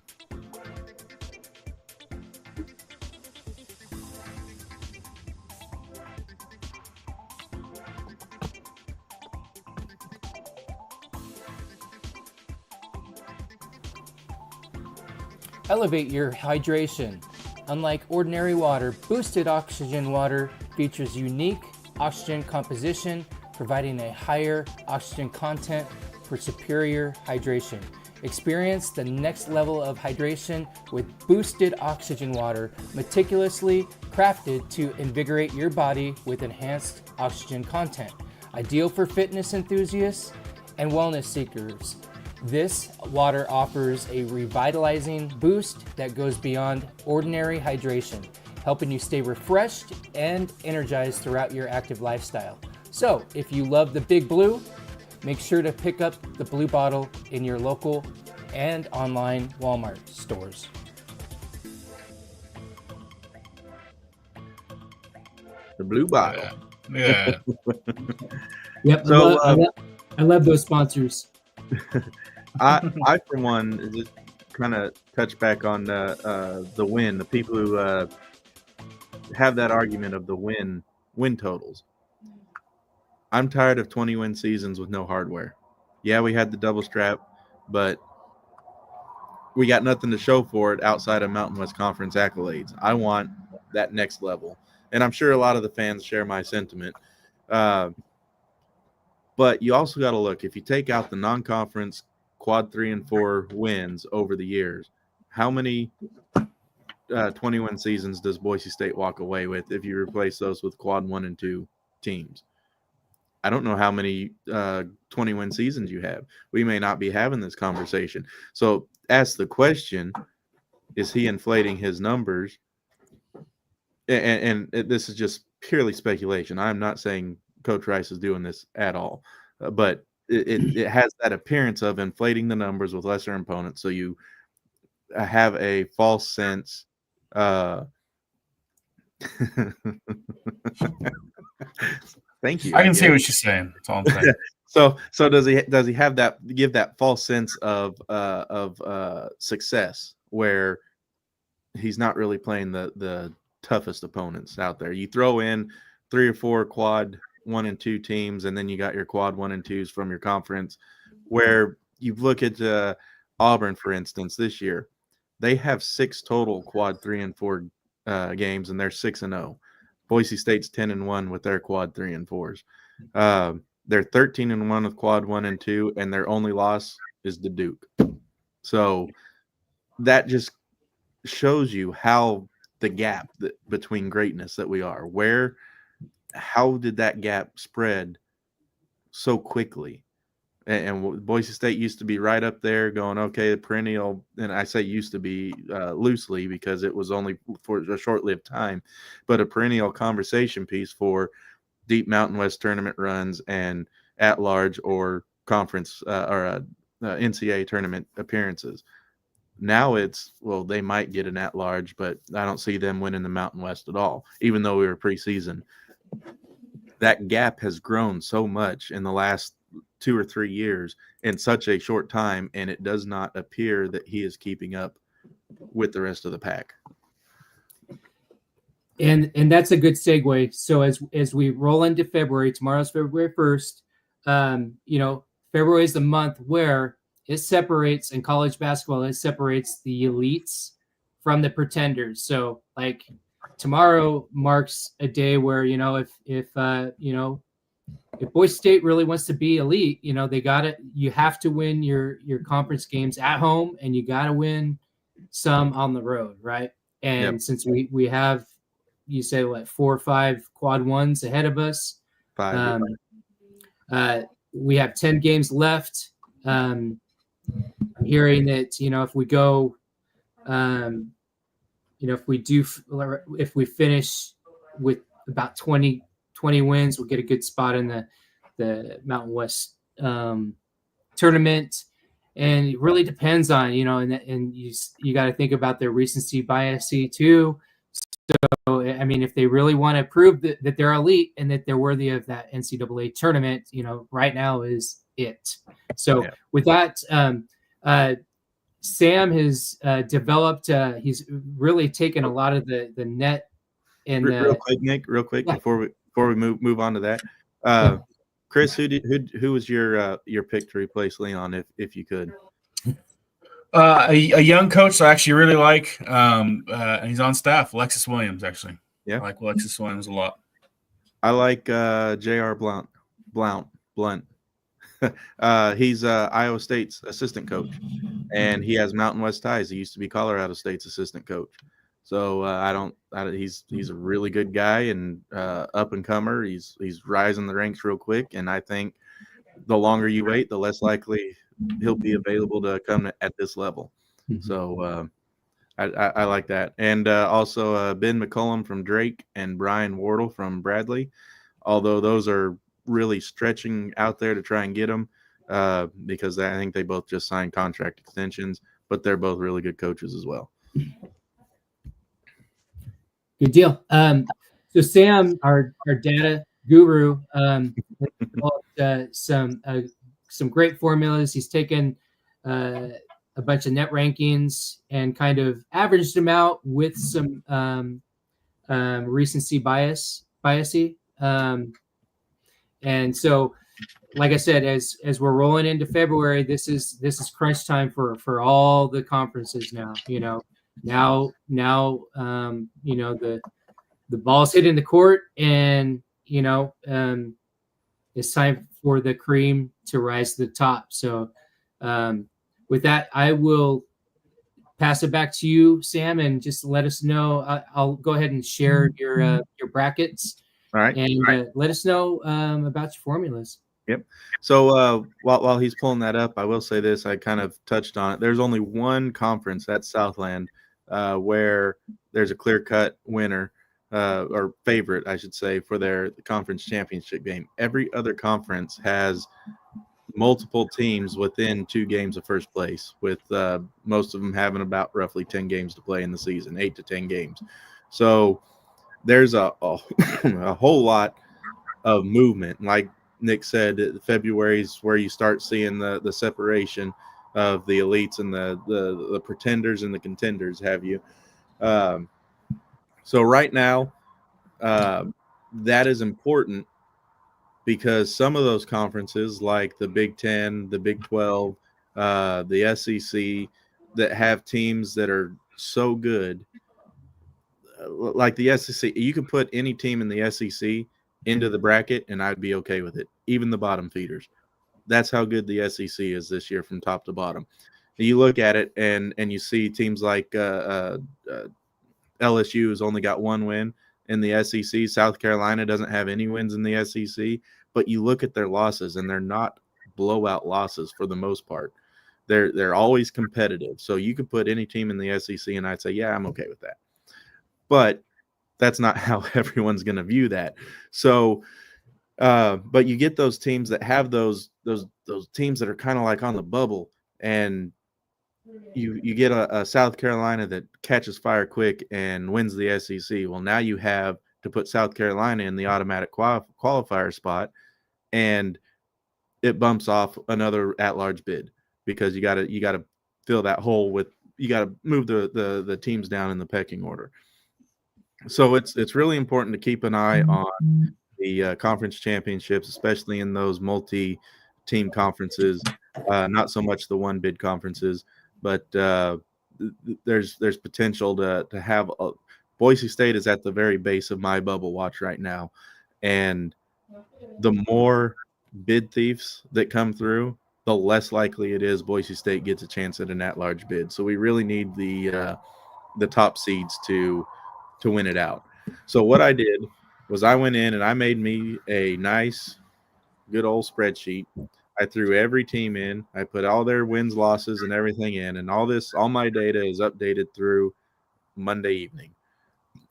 Elevate your hydration. Unlike ordinary water, boosted oxygen water features unique oxygen composition, providing a higher oxygen content for superior hydration. Experience the next level of hydration with boosted oxygen water, meticulously crafted to invigorate your body with enhanced oxygen content. Ideal for fitness enthusiasts and wellness seekers. This water offers a revitalizing boost that goes beyond ordinary hydration, helping you stay refreshed and energized throughout your active lifestyle. So, if you love the Big Blue, make sure to pick up the blue bottle in your local and online Walmart stores. The blue bottle. Yeah. Yep. So, I love those sponsors. I for one, just kind of touch back on the win. The people who have that argument of the win totals. I'm tired of 20-win seasons with no hardware. Yeah, we had the double strap, but we got nothing to show for it outside of Mountain West Conference accolades. I want that next level, and I'm sure a lot of the fans share my sentiment. But you also got to look, if you take out the non-conference quad 3 and 4 wins over the years, how many 20-win seasons does Boise State walk away with if you replace those with quad 1 and 2 teams? I don't know how many 20-win seasons you have. We may not be having this conversation. So ask the question, is he inflating his numbers? And this is just purely speculation. I'm not saying Coach Rice is doing this at all, but it has that appearance of inflating the numbers with lesser opponents. So you have a false sense. Thank you. I can see what you're saying. That's all I'm saying. So does he have that, give that false sense of success where he's not really playing the toughest opponents out there? You throw in 3 or 4 quad 1 and 2 teams, and then you got your quad 1 and 2s from your conference, where you look at Auburn, for instance, this year, they have 6 total quad 3 and 4 games, and they're 6-0. Boise State's 10-1 with their quad 3 and 4s. They're 13-1 with quad 1 and 2, and their only loss is the Duke. So that just shows you how the gap between greatness that we are. How did that gap spread so quickly? And Boise State used to be right up there going, okay, the perennial, and I say used to be loosely because it was only for a short-lived time, but a perennial conversation piece for deep Mountain West tournament runs and at-large or conference or NCAA tournament appearances. Now it's, well, they might get an at-large, but I don't see them winning the Mountain West at all, even though we were preseason. That gap has grown so much in the last 2 or 3 years in such a short time, and it does not appear that he is keeping up with the rest of the pack. And that's a good segue. So as we roll into February, tomorrow's February 1st, February is the month where it separates in college basketball, it separates the elites from the pretenders. So like tomorrow marks a day where, if Boise State really wants to be elite, you have to win your conference games at home, and you got to win some on the road. Right. And since we have, you say 4 or 5 quad 1s ahead of us, 5. We have 10 games left. I'm hearing that, if we go, if we finish with about 20 wins, we'll get a good spot in the Mountain West tournament. and it really depends on, and you got to think about their recency bias too. So, I mean, if they really want to prove that they're elite and that they're worthy of that NCAA tournament, right now is it. So with that, Sam has developed, he's really taken a lot of the net and real quick, Nick, before we move on to that. Chris, who was your pick to replace Leon if you could? A young coach I actually really like, and he's on staff, Alexis Williams, actually. Yeah. I like Alexis Williams a lot. I like J.R. Blount. He's Iowa State's assistant coach, and he has Mountain West ties. He used to be Colorado State's assistant coach. So he's a really good guy and up and comer. He's rising the ranks real quick, and I think the longer you wait, the less likely he'll be available to come at this level. Mm-hmm. So I like that. And also Ben McCullum from Drake and Brian Wardle from Bradley, although those are really stretching out there to try and get them because I think they both just signed contract extensions, but they're both really good coaches as well. Good deal. So Sam, our data guru, developed some great formulas. He's taken a bunch of net rankings and kind of averaged them out with some recency biasy. And so, like I said, as we're rolling into February, this is crunch time for all the conferences now. Now the ball's hitting the court, and it's time for the cream to rise to the top. So with that, I will pass it back to you, Sam, and just let us know. I'll go ahead and share your brackets. All right. And let us know about your formulas. Yep. So while he's pulling that up, I will say this. I kind of touched on it. There's only one conference, that's Southland, where there's a clear-cut winner or favorite, I should say, for their conference championship game. Every other conference has multiple teams within 2 games of first place, with most of them having about roughly 10 games to play in the season, 8 to 10 games. So there's a whole lot of movement. Like Nick said, February is where you start seeing the separation of the elites and the pretenders and the contenders, have you. So right now, that is important because some of those conferences, like the Big 10, the Big 12, the SEC, that have teams that are so good, like the SEC, you could put any team in the SEC into the bracket, and I'd be okay with it, even the bottom feeders. That's how good the SEC is this year from top to bottom. You look at it, and you see teams like LSU has only got 1 win in the SEC. South Carolina doesn't have any wins in the SEC, but you look at their losses, and they're not blowout losses for the most part. They're always competitive. So you could put any team in the SEC, and I'd say, yeah, I'm okay with that. But that's not how everyone's going to view that. So, but you get those teams that have those teams that are kind of like on the bubble, and you get a South Carolina that catches fire quick and wins the SEC. Well, now you have to put South Carolina in the automatic qualifier spot, and it bumps off another at-large bid because you got to fill that hole with, you got to move the teams down in the pecking order. So it's really important to keep an eye on the conference championships, especially in those multi-team conferences. Not so much the one bid conferences, but there's potential to have Boise State is at the very base of my bubble watch right now, and the more bid thieves that come through, the less likely it is Boise State gets a chance at an at-large bid. So we really need the top seeds to win it out. So what I did was I went in and I made me a nice, good old spreadsheet. I threw every team in. I put all their wins, losses, and everything in, and all my data is updated through Monday evening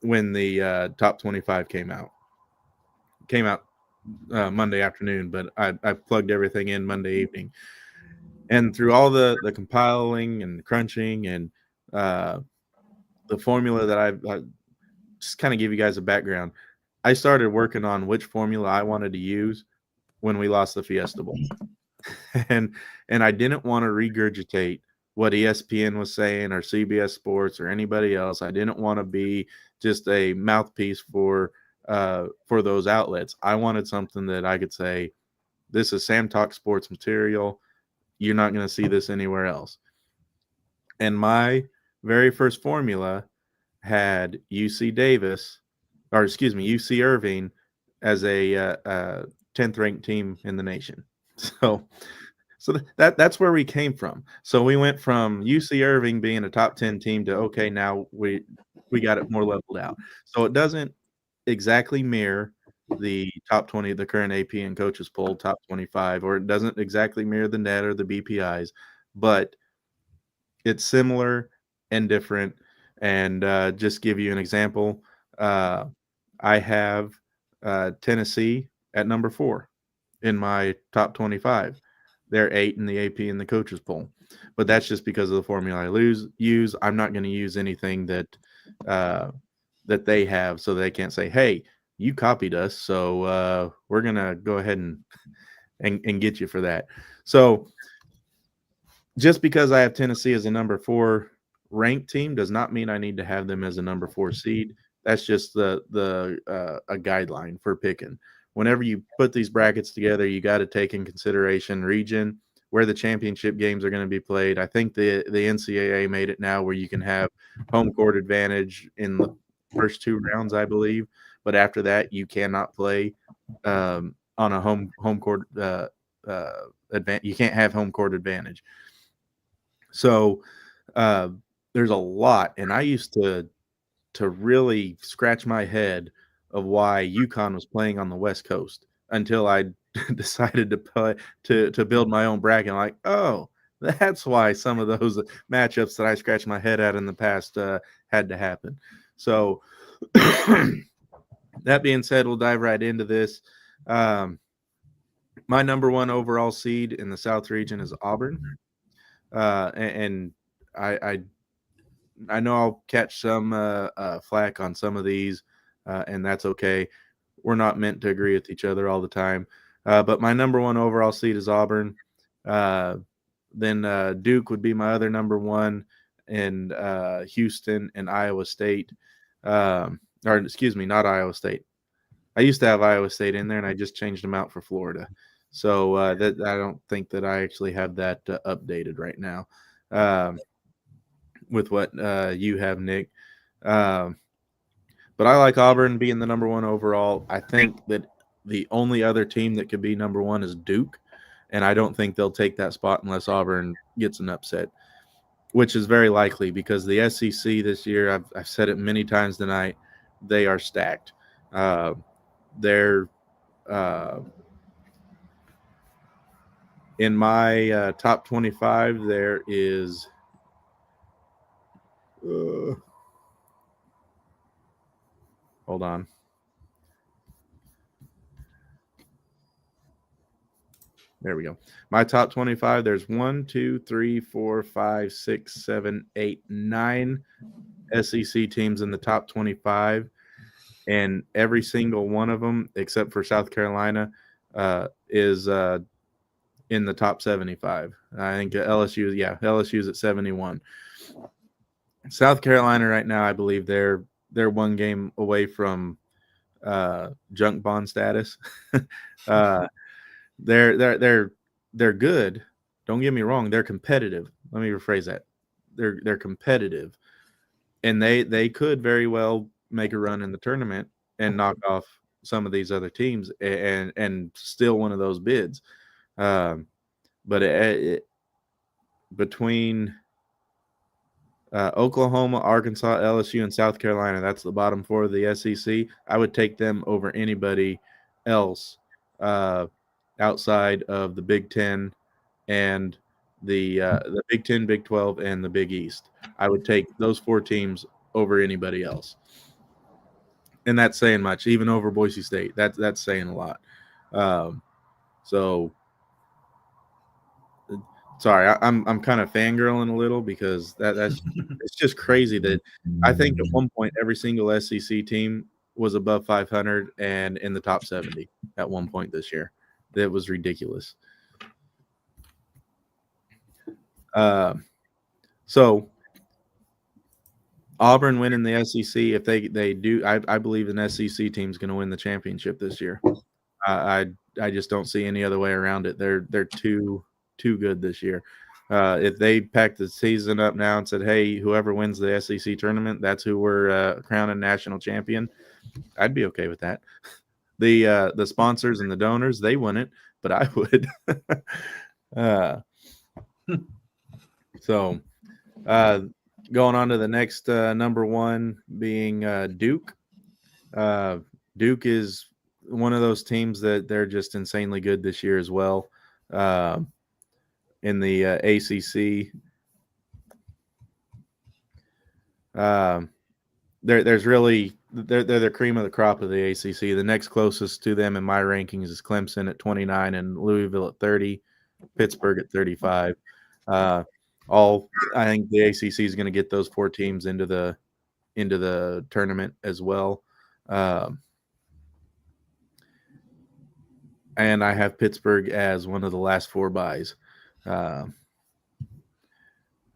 when the top 25 came out. Monday afternoon, but I plugged everything in Monday evening. And through all the compiling and crunching and the formula that I just kind of give you guys a background, I started working on which formula I wanted to use when we lost the Fiesta Bowl. and I didn't want to regurgitate what ESPN was saying or CBS Sports or anybody else. I didn't want to be just a mouthpiece for those outlets. I wanted something that I could say, this is Sam Talk Sports material. You're not going to see this anywhere else. And my very first formula had UC Davis, or excuse me, UC Irving as a 10th ranked team in the nation. So that's where we came from. So we went from UC Irving being a top 10 team to, okay, now we got it more leveled out. So it doesn't exactly mirror the top 20, the current AP and coaches poll top 25, or it doesn't exactly mirror the net or the BPIs, but it's similar and different. And just give you an example, I have Tennessee at number 4 in my top 25. They're 8 in the AP and the coaches poll, but that's just because of the formula I use. I'm not going to use anything that they have, so they can't say, "Hey, you copied us, so we're going to go ahead and get you for that." So just because I have Tennessee as a number 4 ranked team does not mean I need to have them as a number 4 seed. That's just a guideline for picking. Whenever you put these brackets together, you got to take in consideration region, where the championship games are going to be played. I think the NCAA made it now where you can have home court advantage in the first 2 rounds, I believe, but after that you cannot play on a home court advantage. You can't have home court advantage. So there's a lot, and I used to really scratch my head of why UConn was playing on the West Coast until I decided to build my own bracket. I'm like, oh, that's why some of those matchups that I scratched my head at in the past had to happen. So that being said, we'll dive right into this. My number 1 overall seed in the South region is Auburn. And I know I'll catch some flack on some of these, and that's okay. We're not meant to agree with each other all the time. But my number 1 overall seed is Auburn. Then Duke would be my other number 1, and Houston and Iowa State. Or excuse me, not Iowa State. I used to have Iowa State in there, and I just changed them out for Florida. So that I don't think that I actually have that updated right now with what you have, Nick. But I like Auburn being the number 1 overall. I think that the only other team that could be number 1 is Duke, and I don't think they'll take that spot unless Auburn gets an upset, which is very likely because the SEC this year, I've said it many times tonight, they are stacked. They're in my top 25, there is hold on. There we go. My top 25, there's 1, 2, 3, 4, 5, 6, 7, 8, 9 SEC teams in the top 25. And every single one of them, except for South Carolina, is in the top 75. I think LSU's at 71. South Carolina right now, I believe they're 1 game away from junk bond status. They're good. Don't get me wrong. They're competitive. Let me rephrase that. They're competitive, and they could very well make a run in the tournament and knock off some of these other teams and still one of those bids. But between Oklahoma, Arkansas, LSU, and South Carolina, that's the bottom 4 of the SEC. I would take them over anybody else outside of the Big Ten and the Big Ten, Big 12, and the Big East. I would take those 4 teams over anybody else, and that's saying much. Even over Boise State, that's saying a lot. So sorry, I'm kind of fangirling a little because that's it's just crazy that I think at one point every single SEC team was above 500 and in the top 70 at one point this year. That was ridiculous. So Auburn winning the SEC, if they do, I believe an SEC team's going to win the championship this year. I just don't see any other way around it. They're too good this year. If they packed the season up now and said, "Hey, whoever wins the SEC tournament, that's who we're crowning national champion," I'd be okay with that. The sponsors and the donors, they wouldn't, but I would. So, going on to the next number one being Duke. Duke is one of those teams that they're just insanely good this year as well. In the ACC, there's really they're the cream of the crop of the ACC. The next closest to them in my rankings is Clemson at 29 and Louisville at 30, Pittsburgh at 35. I think the ACC is going to get those four teams into the tournament as well. And I have Pittsburgh as one of the last four buys.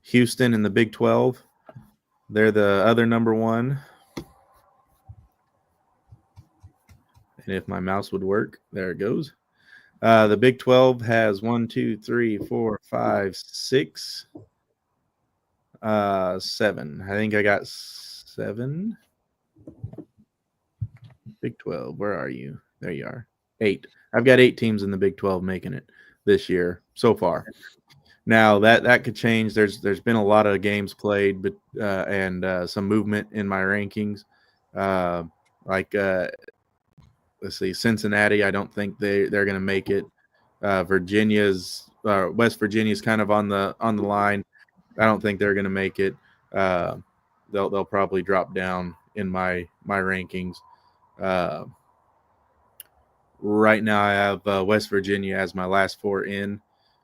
Houston in the Big 12, they're the other number one. And if my mouse would work, there it goes. The Big 12 has 1, 2, 3, 4, 5, 6, 7. I think I got 7. Big 12, where are you? There you are. 8. I've got 8 teams in the Big 12 making it this year so far. Now that could change. There's been a lot of games played, but and some movement in my rankings. Let's see, Cincinnati. I don't think they're going to make it. West Virginia's kind of on the line. I don't think they're going to make it. They'll probably drop down in my rankings. Right now, I have West Virginia as my last 4 in,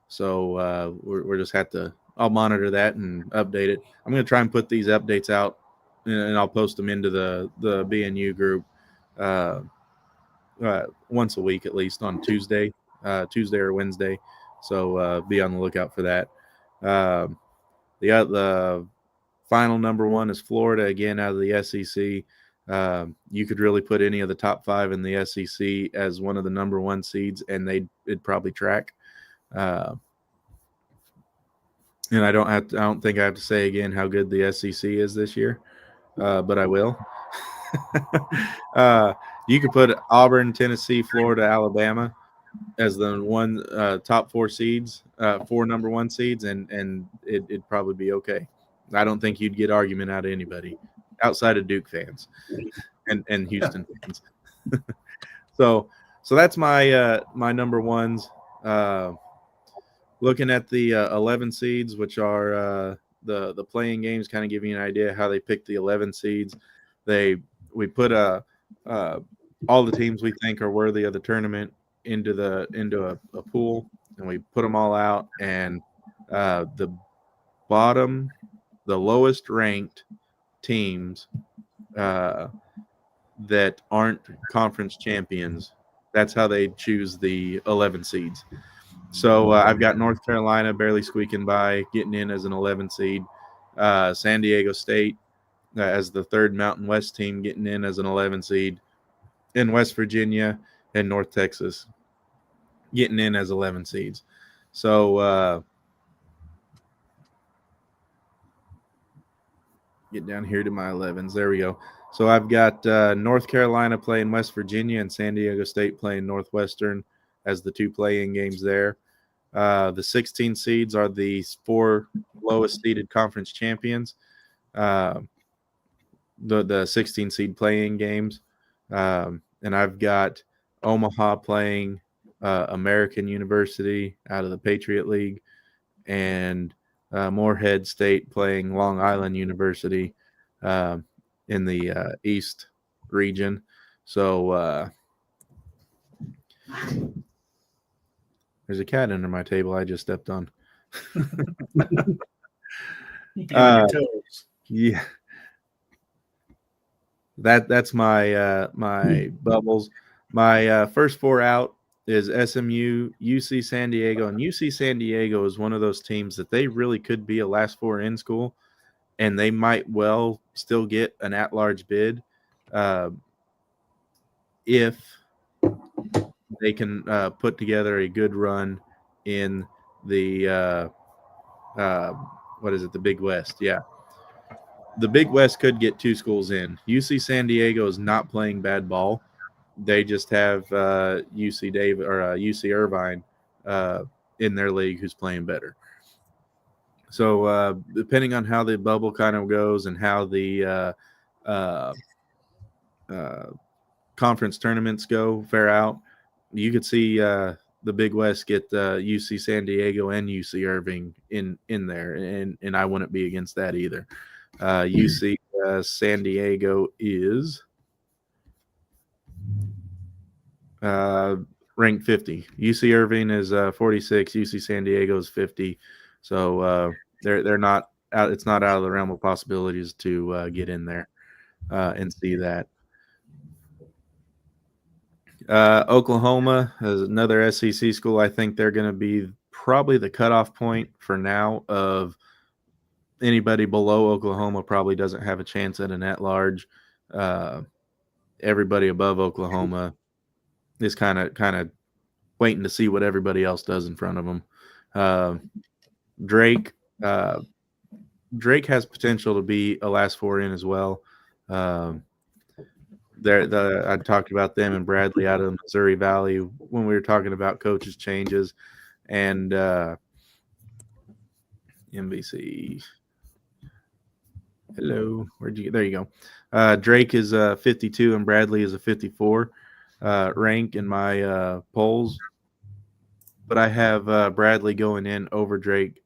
so we're just have to. I'll monitor that and update it. I'm going to try and put these updates out, and I'll post them into the BNU group once a week at least on Tuesday or Wednesday. So be on the lookout for that. The final number one is Florida, again out of the SEC. You could really put any of the top 5 in the SEC as one of the number 1 seeds, and it'd probably track. And I don't think I have to say again how good the SEC is this year, but I will. You could put Auburn, Tennessee, Florida, Alabama as the top 4 seeds, 4 number 1 seeds, and it'd probably be okay. I don't think you'd get argument out of anybody outside of Duke fans and Houston fans. So that's my number ones. Looking at the 11 seeds, which are the playing games, kind of giving you an idea how they picked the 11 seeds. We put all the teams we think are worthy of the tournament into a pool, and we put them all out, and the lowest ranked teams that aren't conference champions, that's how they choose the 11 seeds. So I've got North Carolina barely squeaking by, getting in as an 11 seed. San Diego State as the third Mountain West team, getting in as an 11 seed. And West Virginia and North Texas getting in as 11 seeds. So get down here to my 11s. There we go. So I've got North Carolina playing West Virginia and San Diego State playing Northwestern as the 2 playing games there. The 16 seeds are the 4 lowest seeded conference champions. The 16 seed playing games. And I've got Omaha playing American University out of the Patriot League, and Morehead State playing Long Island University in the East region. So there's a cat under my table I just stepped on. Keep you on your toes. Yeah, that's my my bubbles. My first four out is SMU, UC San Diego, and UC San Diego is one of those teams that they really could be a last four in school, and they might well still get an at-large bid if they can put together a good run in the what is it, the Big West? Yeah. The Big West could get two schools in. UC San Diego is not playing bad ball. They just have UC Davis or UC Irvine in their league who's playing better. So depending on how the bubble kind of goes and how the conference tournaments fare out, you could see the Big West get UC San Diego and UC Irving in there, and I wouldn't be against that either. UC San Diego is ranked 50. UC Irving is 46. UC San Diego is 50. So they're not out. It's not out of the realm of possibilities to get in there and see that. Oklahoma is another SEC school. I think they're going to be probably the cutoff point for now of anybody below Oklahoma probably doesn't have a chance at an at-large. Everybody above Oklahoma is kind of waiting to see what everybody else does in front of them. Drake has potential to be a last four in as well. I talked about them and Bradley out of the Missouri Valley when we were talking about coaches changes, and NBC. Hello, where'd you get? There you go. Drake is 52 and Bradley is a 54 rank in my polls, but I have Bradley going in over Drake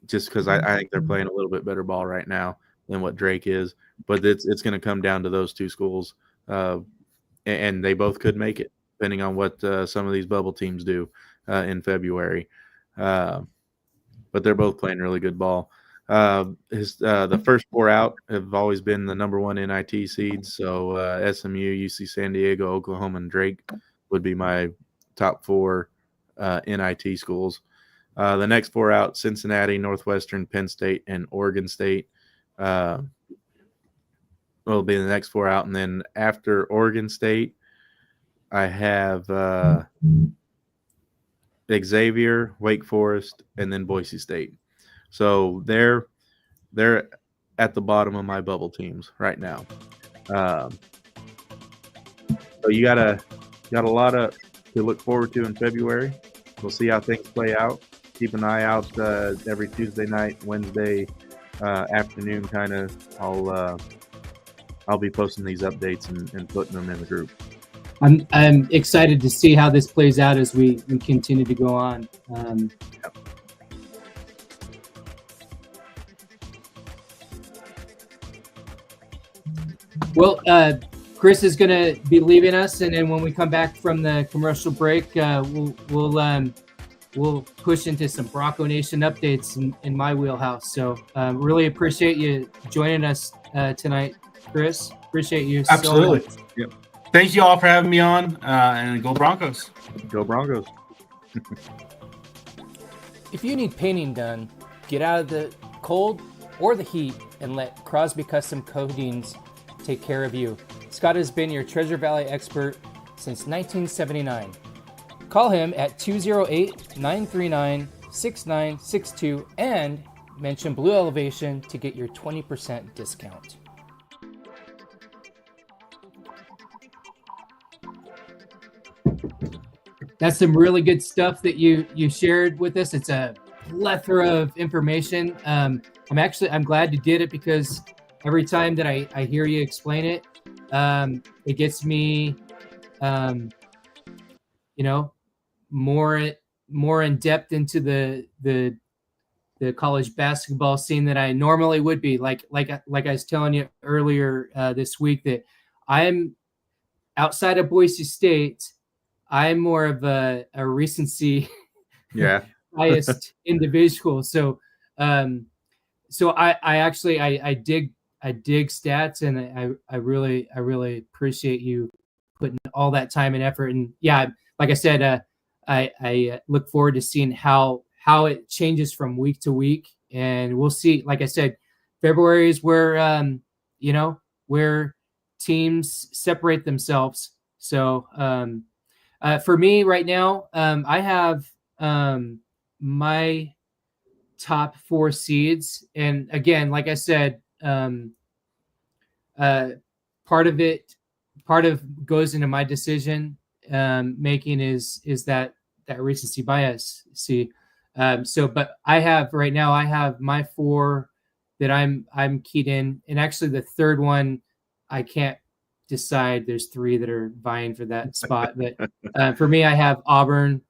just because I think they're playing a little bit better ball right now than what Drake is. But it's going to come down to those two schools, and they both could make it, depending on what some of these bubble teams do in February. But they're both playing really good ball. The first four out have always been the number one NIT seeds. So SMU, UC San Diego, Oklahoma, and Drake would be my top four NIT schools. The next four out: Cincinnati, Northwestern, Penn State, and Oregon State. Will be the next four out, and then after Oregon State, I have Xavier, Wake Forest, and then Boise State. So they're at the bottom of my bubble teams right now. So you got a lot to look forward to in February. We'll see how things play out. Keep an eye out every Tuesday night, Wednesday afternoon, kind of. I'll be posting these updates and putting them in the group. I'm excited to see how this plays out as we continue to go on. Yep. Well, Chris is going to be leaving us, and then when we come back from the commercial break, we'll push into some Bronco Nation updates in my wheelhouse. So really appreciate you joining us tonight, Chris. Appreciate you. Absolutely. So much. Yep. Thank you all for having me on, and go Broncos. Go Broncos. If you need painting done, get out of the cold or the heat and let Crosby Custom Coatings take care of you. Scott has been your Treasure Valley expert since 1979. Call him at 208-939-6962 and mention Blue Elevation to get your 20% discount. That's some really good stuff that you shared with us. It's a plethora of information. I'm glad you did it, because every time that I hear you explain it, it gets me, more in depth into the college basketball scene that I normally would be. Like I was telling you earlier this week, that I'm outside of Boise State. I'm more of a recency biased individual. So, I actually dig stats, and I really appreciate you putting all that time and effort. And yeah, like I said, I look forward to seeing how it changes from week to week, and we'll see. Like I said, February is where where teams separate themselves. So for me right now, I have my top 4 seeds, and again, like I said, part of goes into my decision making is that recency bias. See, but I have my 4 that I'm keyed in, and actually the third one I can't decide. There's 3 that are vying for that spot, but for me, I have Auburn.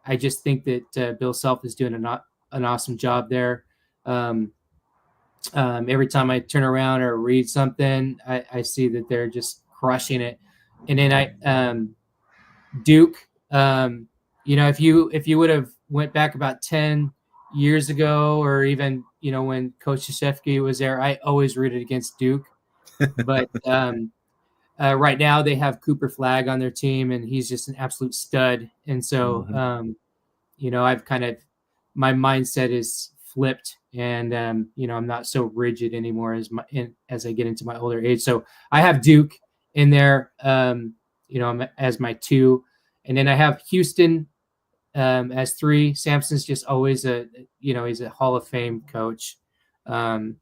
I just think that Bill Self is doing an awesome job there. Every time I turn around or read something, I see that they're just crushing it. And then Duke, if you would have went back about 10 years ago, or even, when Coach Krzyzewski was there, I always rooted against Duke. But right now they have Cooper Flagg on their team, and he's just an absolute stud. And so, I've kind of, my mindset is flipped, and I'm not so rigid anymore as I get into my older age. So I have Duke in there, as my 2, and then I have Houston as 3. Sampson's just always he's a Hall of Fame coach. I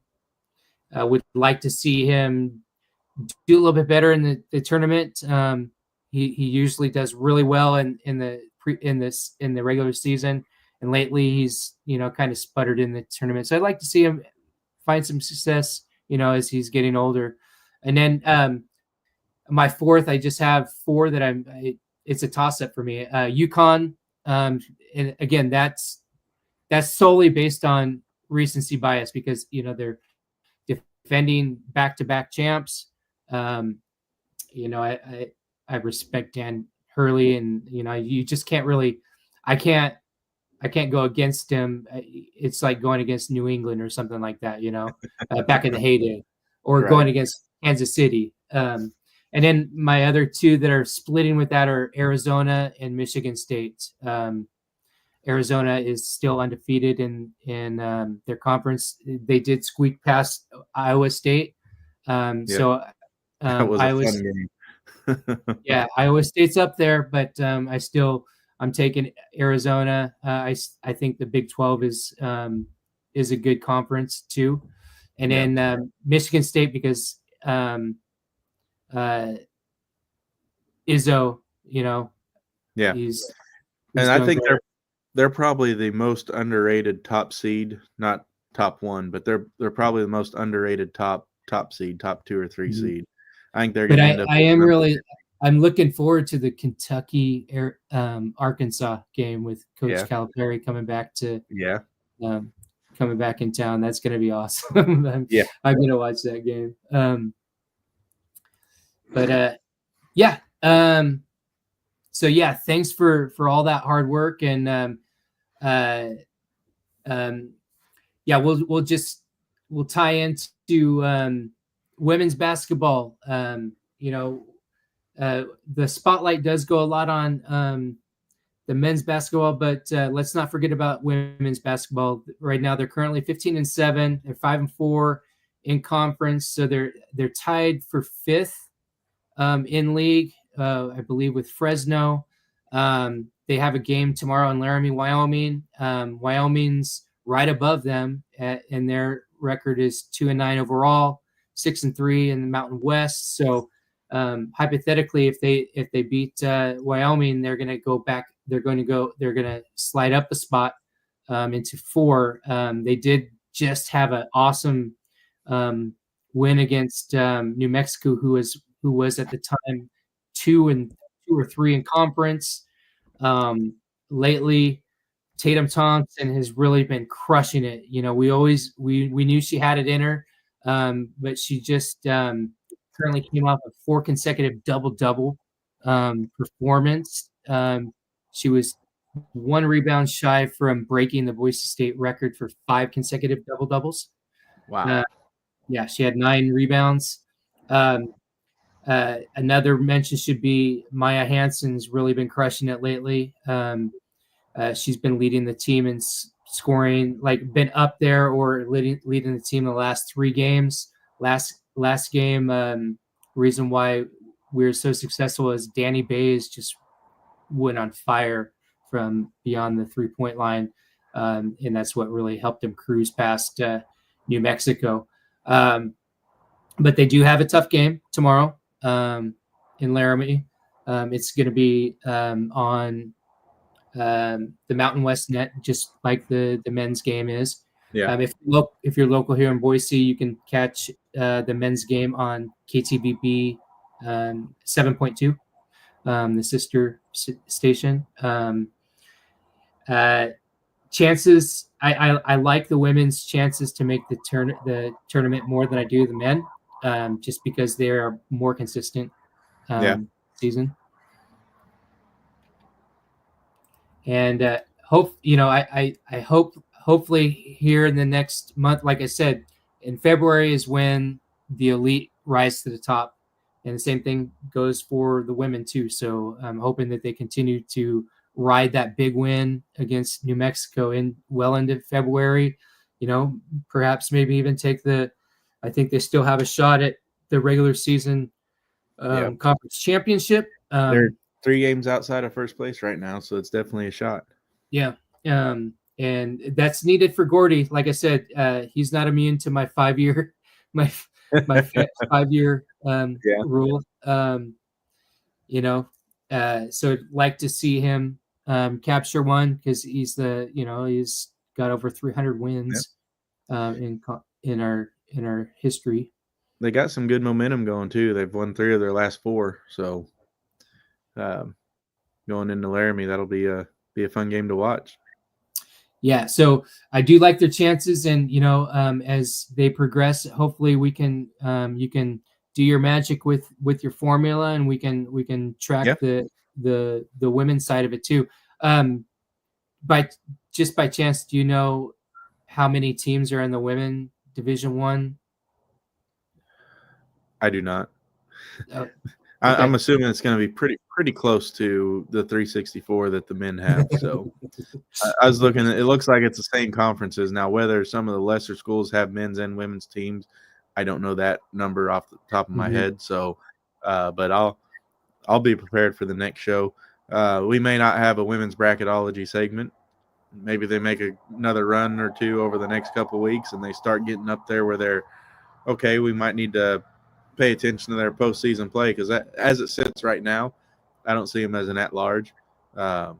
would like to see him do a little bit better in the tournament. He usually does really well in the regular season, and lately he's kind of sputtered in the tournament. So I'd like to see him find some success, as he's getting older. And then my 4th, I just have 4 that it's a toss up for me. UConn, and again, that's solely based on recency bias, because they're defending back-to-back champs. I respect Dan Hurley, and you just can't really. I can't go against him. It's like going against New England or something like that, back in the heyday, or Right. going against Kansas City. And then my other 2 that are splitting with that are Arizona and Michigan State. Arizona is still undefeated in their conference. They did squeak past Iowa State. So That was a Iowa, fun game. yeah, Iowa State's up there, but I'm taking Arizona. I think the Big 12 is a good conference too, and then Michigan State, because Izzo, Yeah. he's And I doing think great. they're probably the most underrated top seed, not top 1, but they're probably the most underrated top seed, top 2 or 3 Mhm. seed. I think they're But going to end up. I'm looking forward to the Kentucky Arkansas game with Coach Calipari coming back in town. That's going to be awesome. I'm going to watch that game. So yeah, thanks for all that hard work, and we'll tie into women's basketball. The spotlight does go a lot on the men's basketball, but let's not forget about women's basketball. Right now, they're currently 15-7. They're 5-4 in conference, so they're tied for 5th in league, I believe, with Fresno. They have a game tomorrow in Laramie, Wyoming. Wyoming's right above them, and their record is 2-9 overall, 6-3 in the Mountain West. So hypothetically, if they beat Wyoming, they're going to go back. They're going to slide up a spot into 4. They did just have an awesome win against New Mexico, who was at the time 2 or 3 in conference. Lately, Tatum Thompson has really been crushing it. We knew she had it in her, but she just currently came off a 4 consecutive double-double performance. She was 1 rebound shy from breaking the Boise State record for 5 consecutive double-doubles. Wow. Yeah, she had 9 rebounds. Another mention should be Maya Hansen's really been crushing it lately. She's been leading the team in scoring, like been up there or leading the team the last 3 games. Last game, reason why we're so successful is Danny Bays just went on fire from beyond the 3-point line, and that's what really helped him cruise past New Mexico. But they do have a tough game tomorrow in Laramie. It's going to be on the Mountain West net, just like the men's game is. Yeah. If you're local here in Boise, you can catch the men's game on KTVB 7.2, the sister station. Chances, I like the women's chances to make the tournament more than I do the men, just because they are more consistent season. And I hope hopefully here in the next month, like I said, in February is when the elite rise to the top, and the same thing goes for the women too. So I'm hoping that they continue to ride that big win against New Mexico well into February. Perhaps maybe even I think they still have a shot at the regular season conference championship. They're 3 games outside of first place right now, so it's definitely a shot. Yeah. And that's needed for Gordy. Like I said, he's not immune to my 5-year, my 5-year rule. So I'd like to see him capture one, because he's got over 300 wins in our history. They got some good momentum going too. They've won 3 of their last 4, so going into Laramie, that'll be a fun game to watch. Yeah, so I do like their chances, and as they progress, hopefully we can you can do your magic with your formula, and we can track the women's side of it too. By chance, do you know how many teams are in the women Division 1? I do not. Okay. I'm assuming it's going to be pretty close to the 364 that the men have. So I was looking at it. Looks like it's the same conferences now. Whether some of the lesser schools have men's and women's teams, I don't know that number off the top of my head. So, but I'll be prepared for the next show. We may not have a women's bracketology segment. Maybe they make another run or 2 over the next couple of weeks, and they start getting up there where they're okay. We might need to pay attention to their postseason play, because as it sits right now, I don't see them as an at-large. They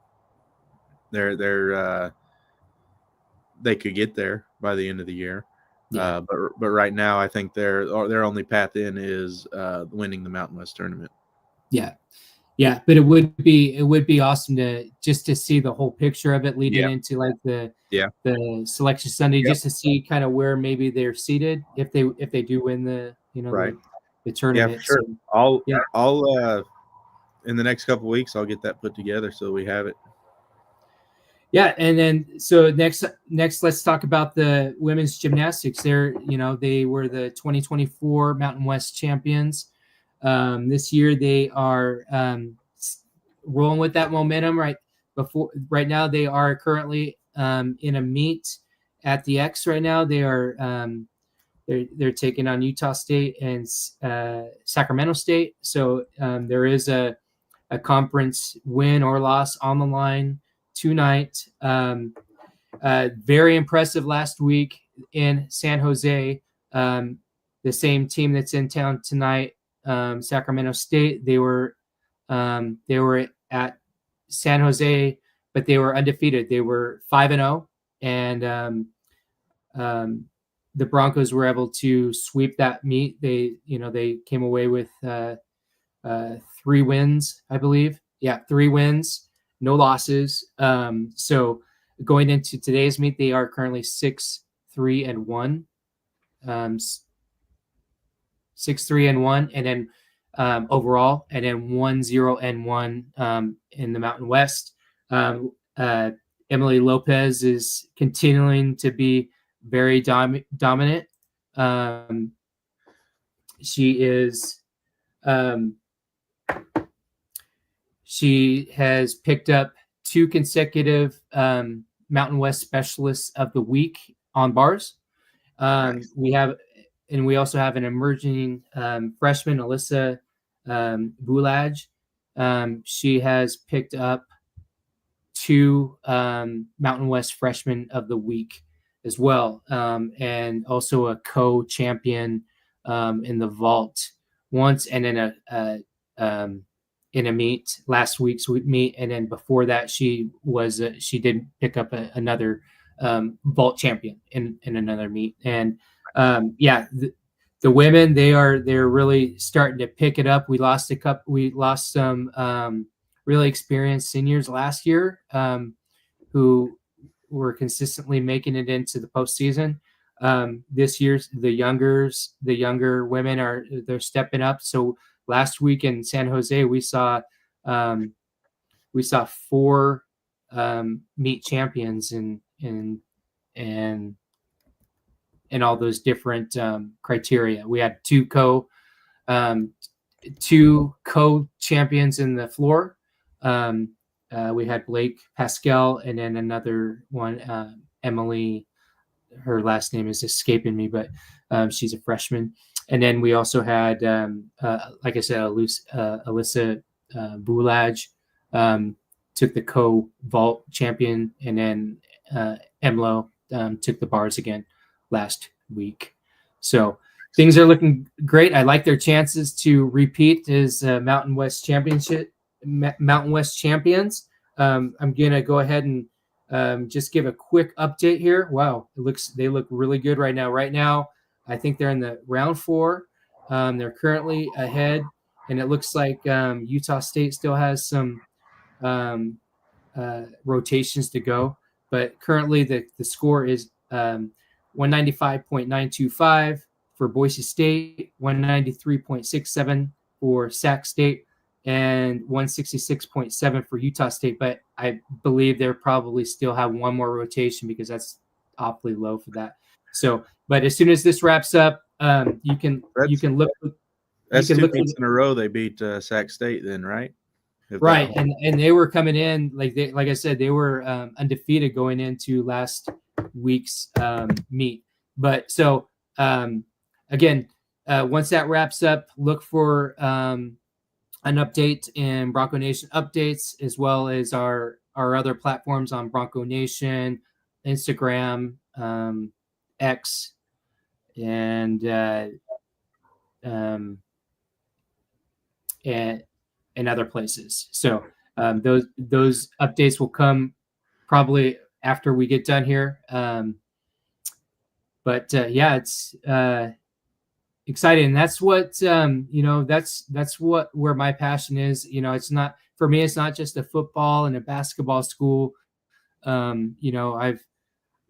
could get there by the end of the year, but right now I think their only path in is winning the Mountain West tournament. Yeah, but it would be awesome to see the whole picture of it leading into like the selection Sunday, just to see kind of where maybe they're seated if they do win the the tournament. Yeah, for sure. So, I'll in the next couple of weeks I'll get that put together so we have it. Yeah, and then so next let's talk about the women's gymnastics. They were the 2024 Mountain West champions. This year they are rolling with that momentum. Right now they are currently in a meet at the X. Right now they are they're taking on Utah State and Sacramento State. So there is a conference win or loss on the line tonight. Very impressive last week in San Jose. The same team that's in town tonight, Sacramento State. They were at San Jose, but they were undefeated. They were 5-0, and the Broncos were able to sweep that meet. They came away with 3 wins, I believe. Yeah, 3 wins, no losses. So going into today's meet, they are currently 6-3-1. 6-3-1, and then overall, and then 1-0-1 in the Mountain West. Emily Lopez is continuing to be very dominant. She is. She has picked up 2 consecutive Mountain West Specialists of the Week on bars. Nice. We also have an emerging freshman, Alyssa Boulage. She has picked up 2 Mountain West Freshman of the Week as well, and also a co-champion in the vault once, and then in a meet, last week's meet, and then before that she did pick up another vault champion in another meet. And the women, they're really starting to pick it up. We lost some really experienced seniors last year who were consistently making it into the postseason. This year's the younger women they're stepping up. So last week in San Jose, we saw 4 meet champions in all those different criteria. We had 2 co-champions in the floor. We had Blake Pascal, and then another one, Emily. Her last name is escaping me, but she's a freshman. And then we also had, like I said, Alyssa Boulage took the co-vault champion, and then Emlo took the bars again last week. So things are looking great. I like their chances to repeat as Mountain West champions. I'm gonna go ahead and just give a quick update here. Wow, they look really good right now. Right now, I think they're in the round 4. They're currently ahead, and it looks like Utah State still has some rotations to go. But currently, the score is 195.925 for Boise State, 193.67 for Sac State, and 166.7 for Utah State. But I believe they'll probably still have one more rotation because that's awfully low for that. So, but as soon as this wraps up, you can look. That's 2 meets in a row they beat Sac State, then, right? Right, and they were coming in like I said, they were undefeated going into last week's meet. But so again, once that wraps up, look for an update in Bronco Nation updates, as well as our other platforms on Bronco Nation, Instagram, X, and other places. So those updates will come probably after we get done here. But it's exciting. And that's what that's where my passion is. It's not for me. It's not just a football and a basketball school. I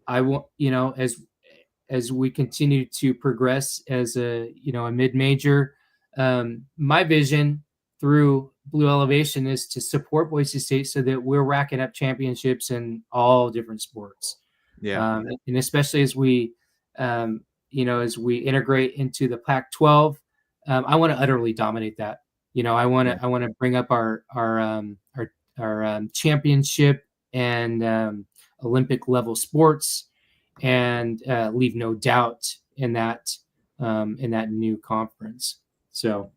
want as we continue to progress as a mid-major, my vision through Blue Elevation is to support Boise State so that we're racking up championships in all different sports. Yeah. And especially as we integrate into the Pac-12, I want to utterly dominate that. I want to bring up our championship and Olympic level sports, and leave no doubt in that new conference. So,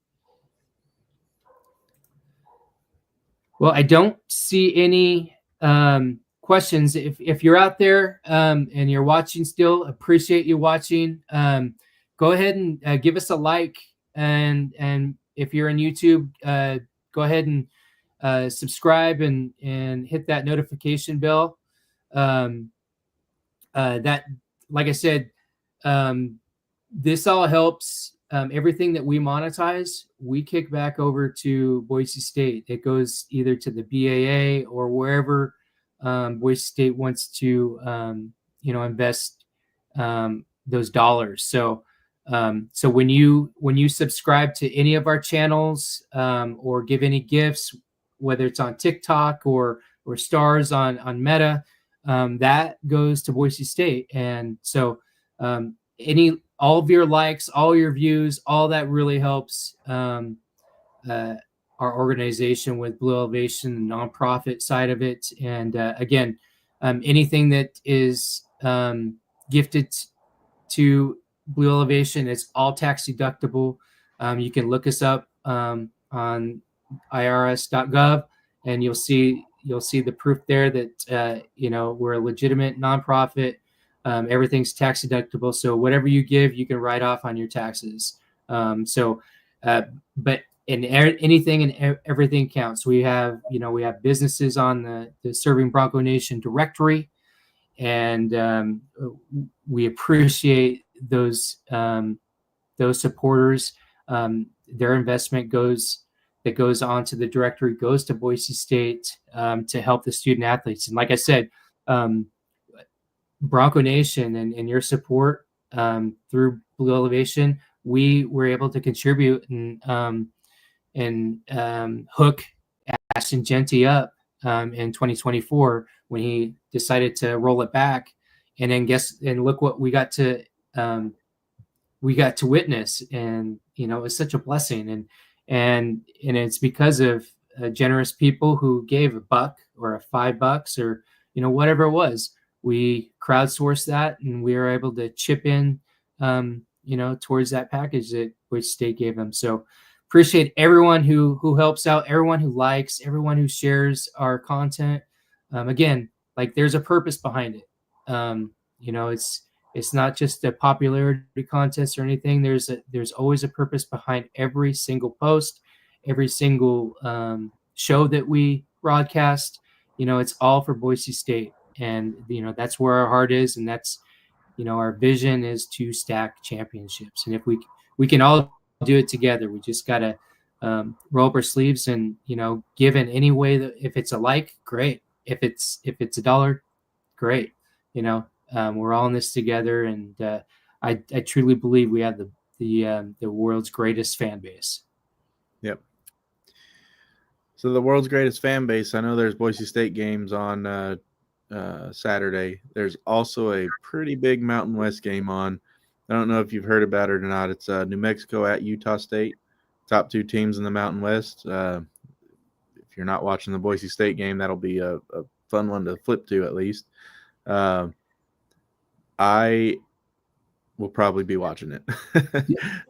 well, I don't see any questions. If you're out there and you're watching still, appreciate you watching. Go ahead and give us a like, and if you're on YouTube, go ahead and subscribe and hit that notification bell. That, like I said, this all helps. Everything that we monetize, we kick back over to Boise State. It goes either to the BAA or wherever Boise State wants to, invest those dollars. So when you subscribe to any of our channels or give any gifts, whether it's on TikTok or or stars on Meta, that goes to Boise State. And so all of your likes, all your views, all that really helps our organization with Blue Elevation, the nonprofit side of it. And again, anything that is gifted to Blue Elevation, it's all tax deductible. You can look us up on irs.gov, and you'll see the proof there that we're a legitimate nonprofit. Everything's tax deductible, so whatever you give, you can write off on your taxes. But anything and everything counts. We have businesses on the Serving Bronco Nation directory, and we appreciate those supporters. Their investment goes onto the directory, goes to Boise State to help the student athletes. And like I said, Bronco Nation and your support through Blue Elevation, we were able to contribute and hook Ashton Genty up in 2024 when he decided to roll it back. And then look what we got to witness, and it was such a blessing, and it's because of generous people who gave $1 or $5 or whatever it was. We crowdsourced that, and we were able to chip in towards that package that Boise State gave them. So appreciate everyone who helps out, everyone who likes, everyone who shares our content. Again, like, there's a purpose behind it. It's not just a popularity contest or anything. There's always a purpose behind every single post, every single show that we broadcast. It's all for Boise State, and that's where our heart is, and that's our vision is to stack championships. And if we can all do it together, we just gotta roll up our sleeves and give in any way. That if it's a like, great. If it's $1, great. We're all in this together, and I truly believe we have the world's greatest fan base. Yep. So the world's greatest fan base. I know there's Boise State games on Saturday. There's also a pretty big Mountain West game on. I don't know if you've heard about it or not. It's New Mexico at Utah State, top 2 teams in the Mountain West. If you're not watching the Boise State game, that'll be a fun one to flip to at least. I will probably be watching it. Do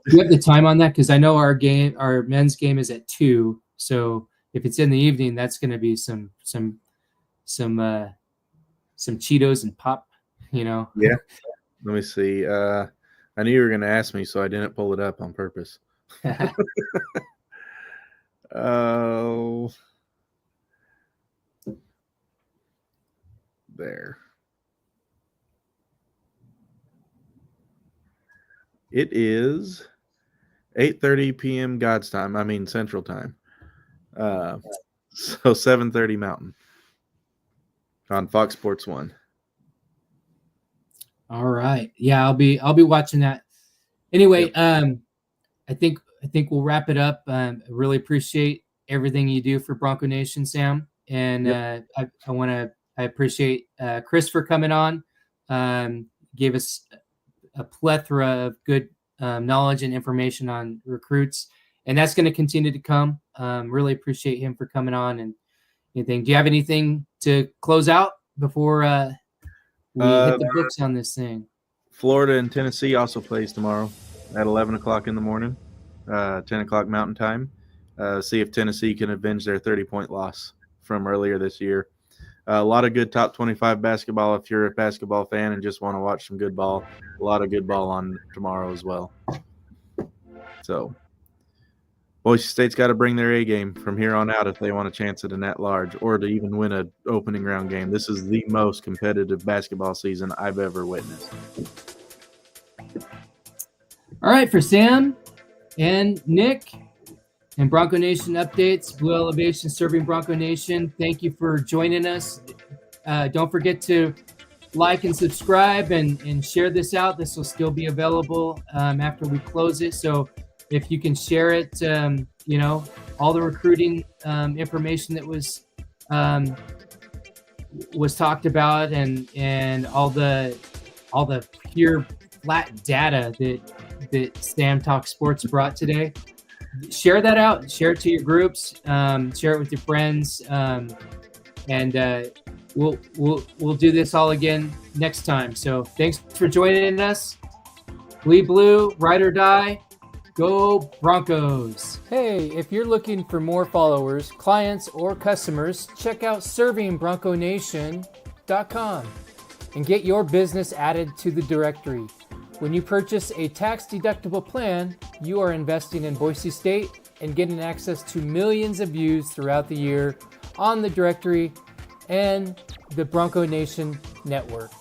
you have the time on that? Because I know our men's game is at 2. So if it's in the evening, that's going to be some Cheetos and pop. Yeah. Let me see. I knew you were going to ask me, so I didn't pull it up on purpose. Oh, there. It is 8:30 p.m. God's time. I mean Central Time. So 7:30 Mountain on Fox Sports 1. All right. Yeah, I'll be watching that. Anyway, Yep. I think we'll wrap it up. I really appreciate everything you do for Bronco Nation, Sam. And Yep. I appreciate Chris for coming on. Gave us a plethora of good knowledge and information on recruits, and that's going to continue to come. Really appreciate him for coming on. And anything? Do you have anything to close out before we hit the books on this thing? Florida and Tennessee also plays tomorrow at 11 o'clock in the morning, 10 o'clock Mountain Time. See if Tennessee can avenge their 30-point loss from earlier this year. A lot of good top 25 basketball if you're a basketball fan and just want to watch some good ball. A lot of good ball on tomorrow as well. So Boise State's got to bring their A game from here on out if they want a chance at an at-large or to even win an opening round game. This is the most competitive basketball season I've ever witnessed. All right, for Sam and Nick and Bronco Nation updates, Blue Elevation serving Bronco Nation, thank you for joining us. Don't forget to like and subscribe and share this out. This will still be available after we close it. So if you can share it, all the recruiting information that was was talked about, and all the pure flat data that Sam Talk Sports brought today. Share that out. Share it to your groups. Share it with your friends. And we'll do this all again next time. So thanks for joining us. Bleed blue, ride or die. Go Broncos. Hey, if you're looking for more followers, clients, or customers, check out ServingBroncoNation.com and get your business added to the directory. When you purchase a tax-deductible plan, you are investing in Boise State and getting access to millions of views throughout the year on the directory and the Bronco Nation network.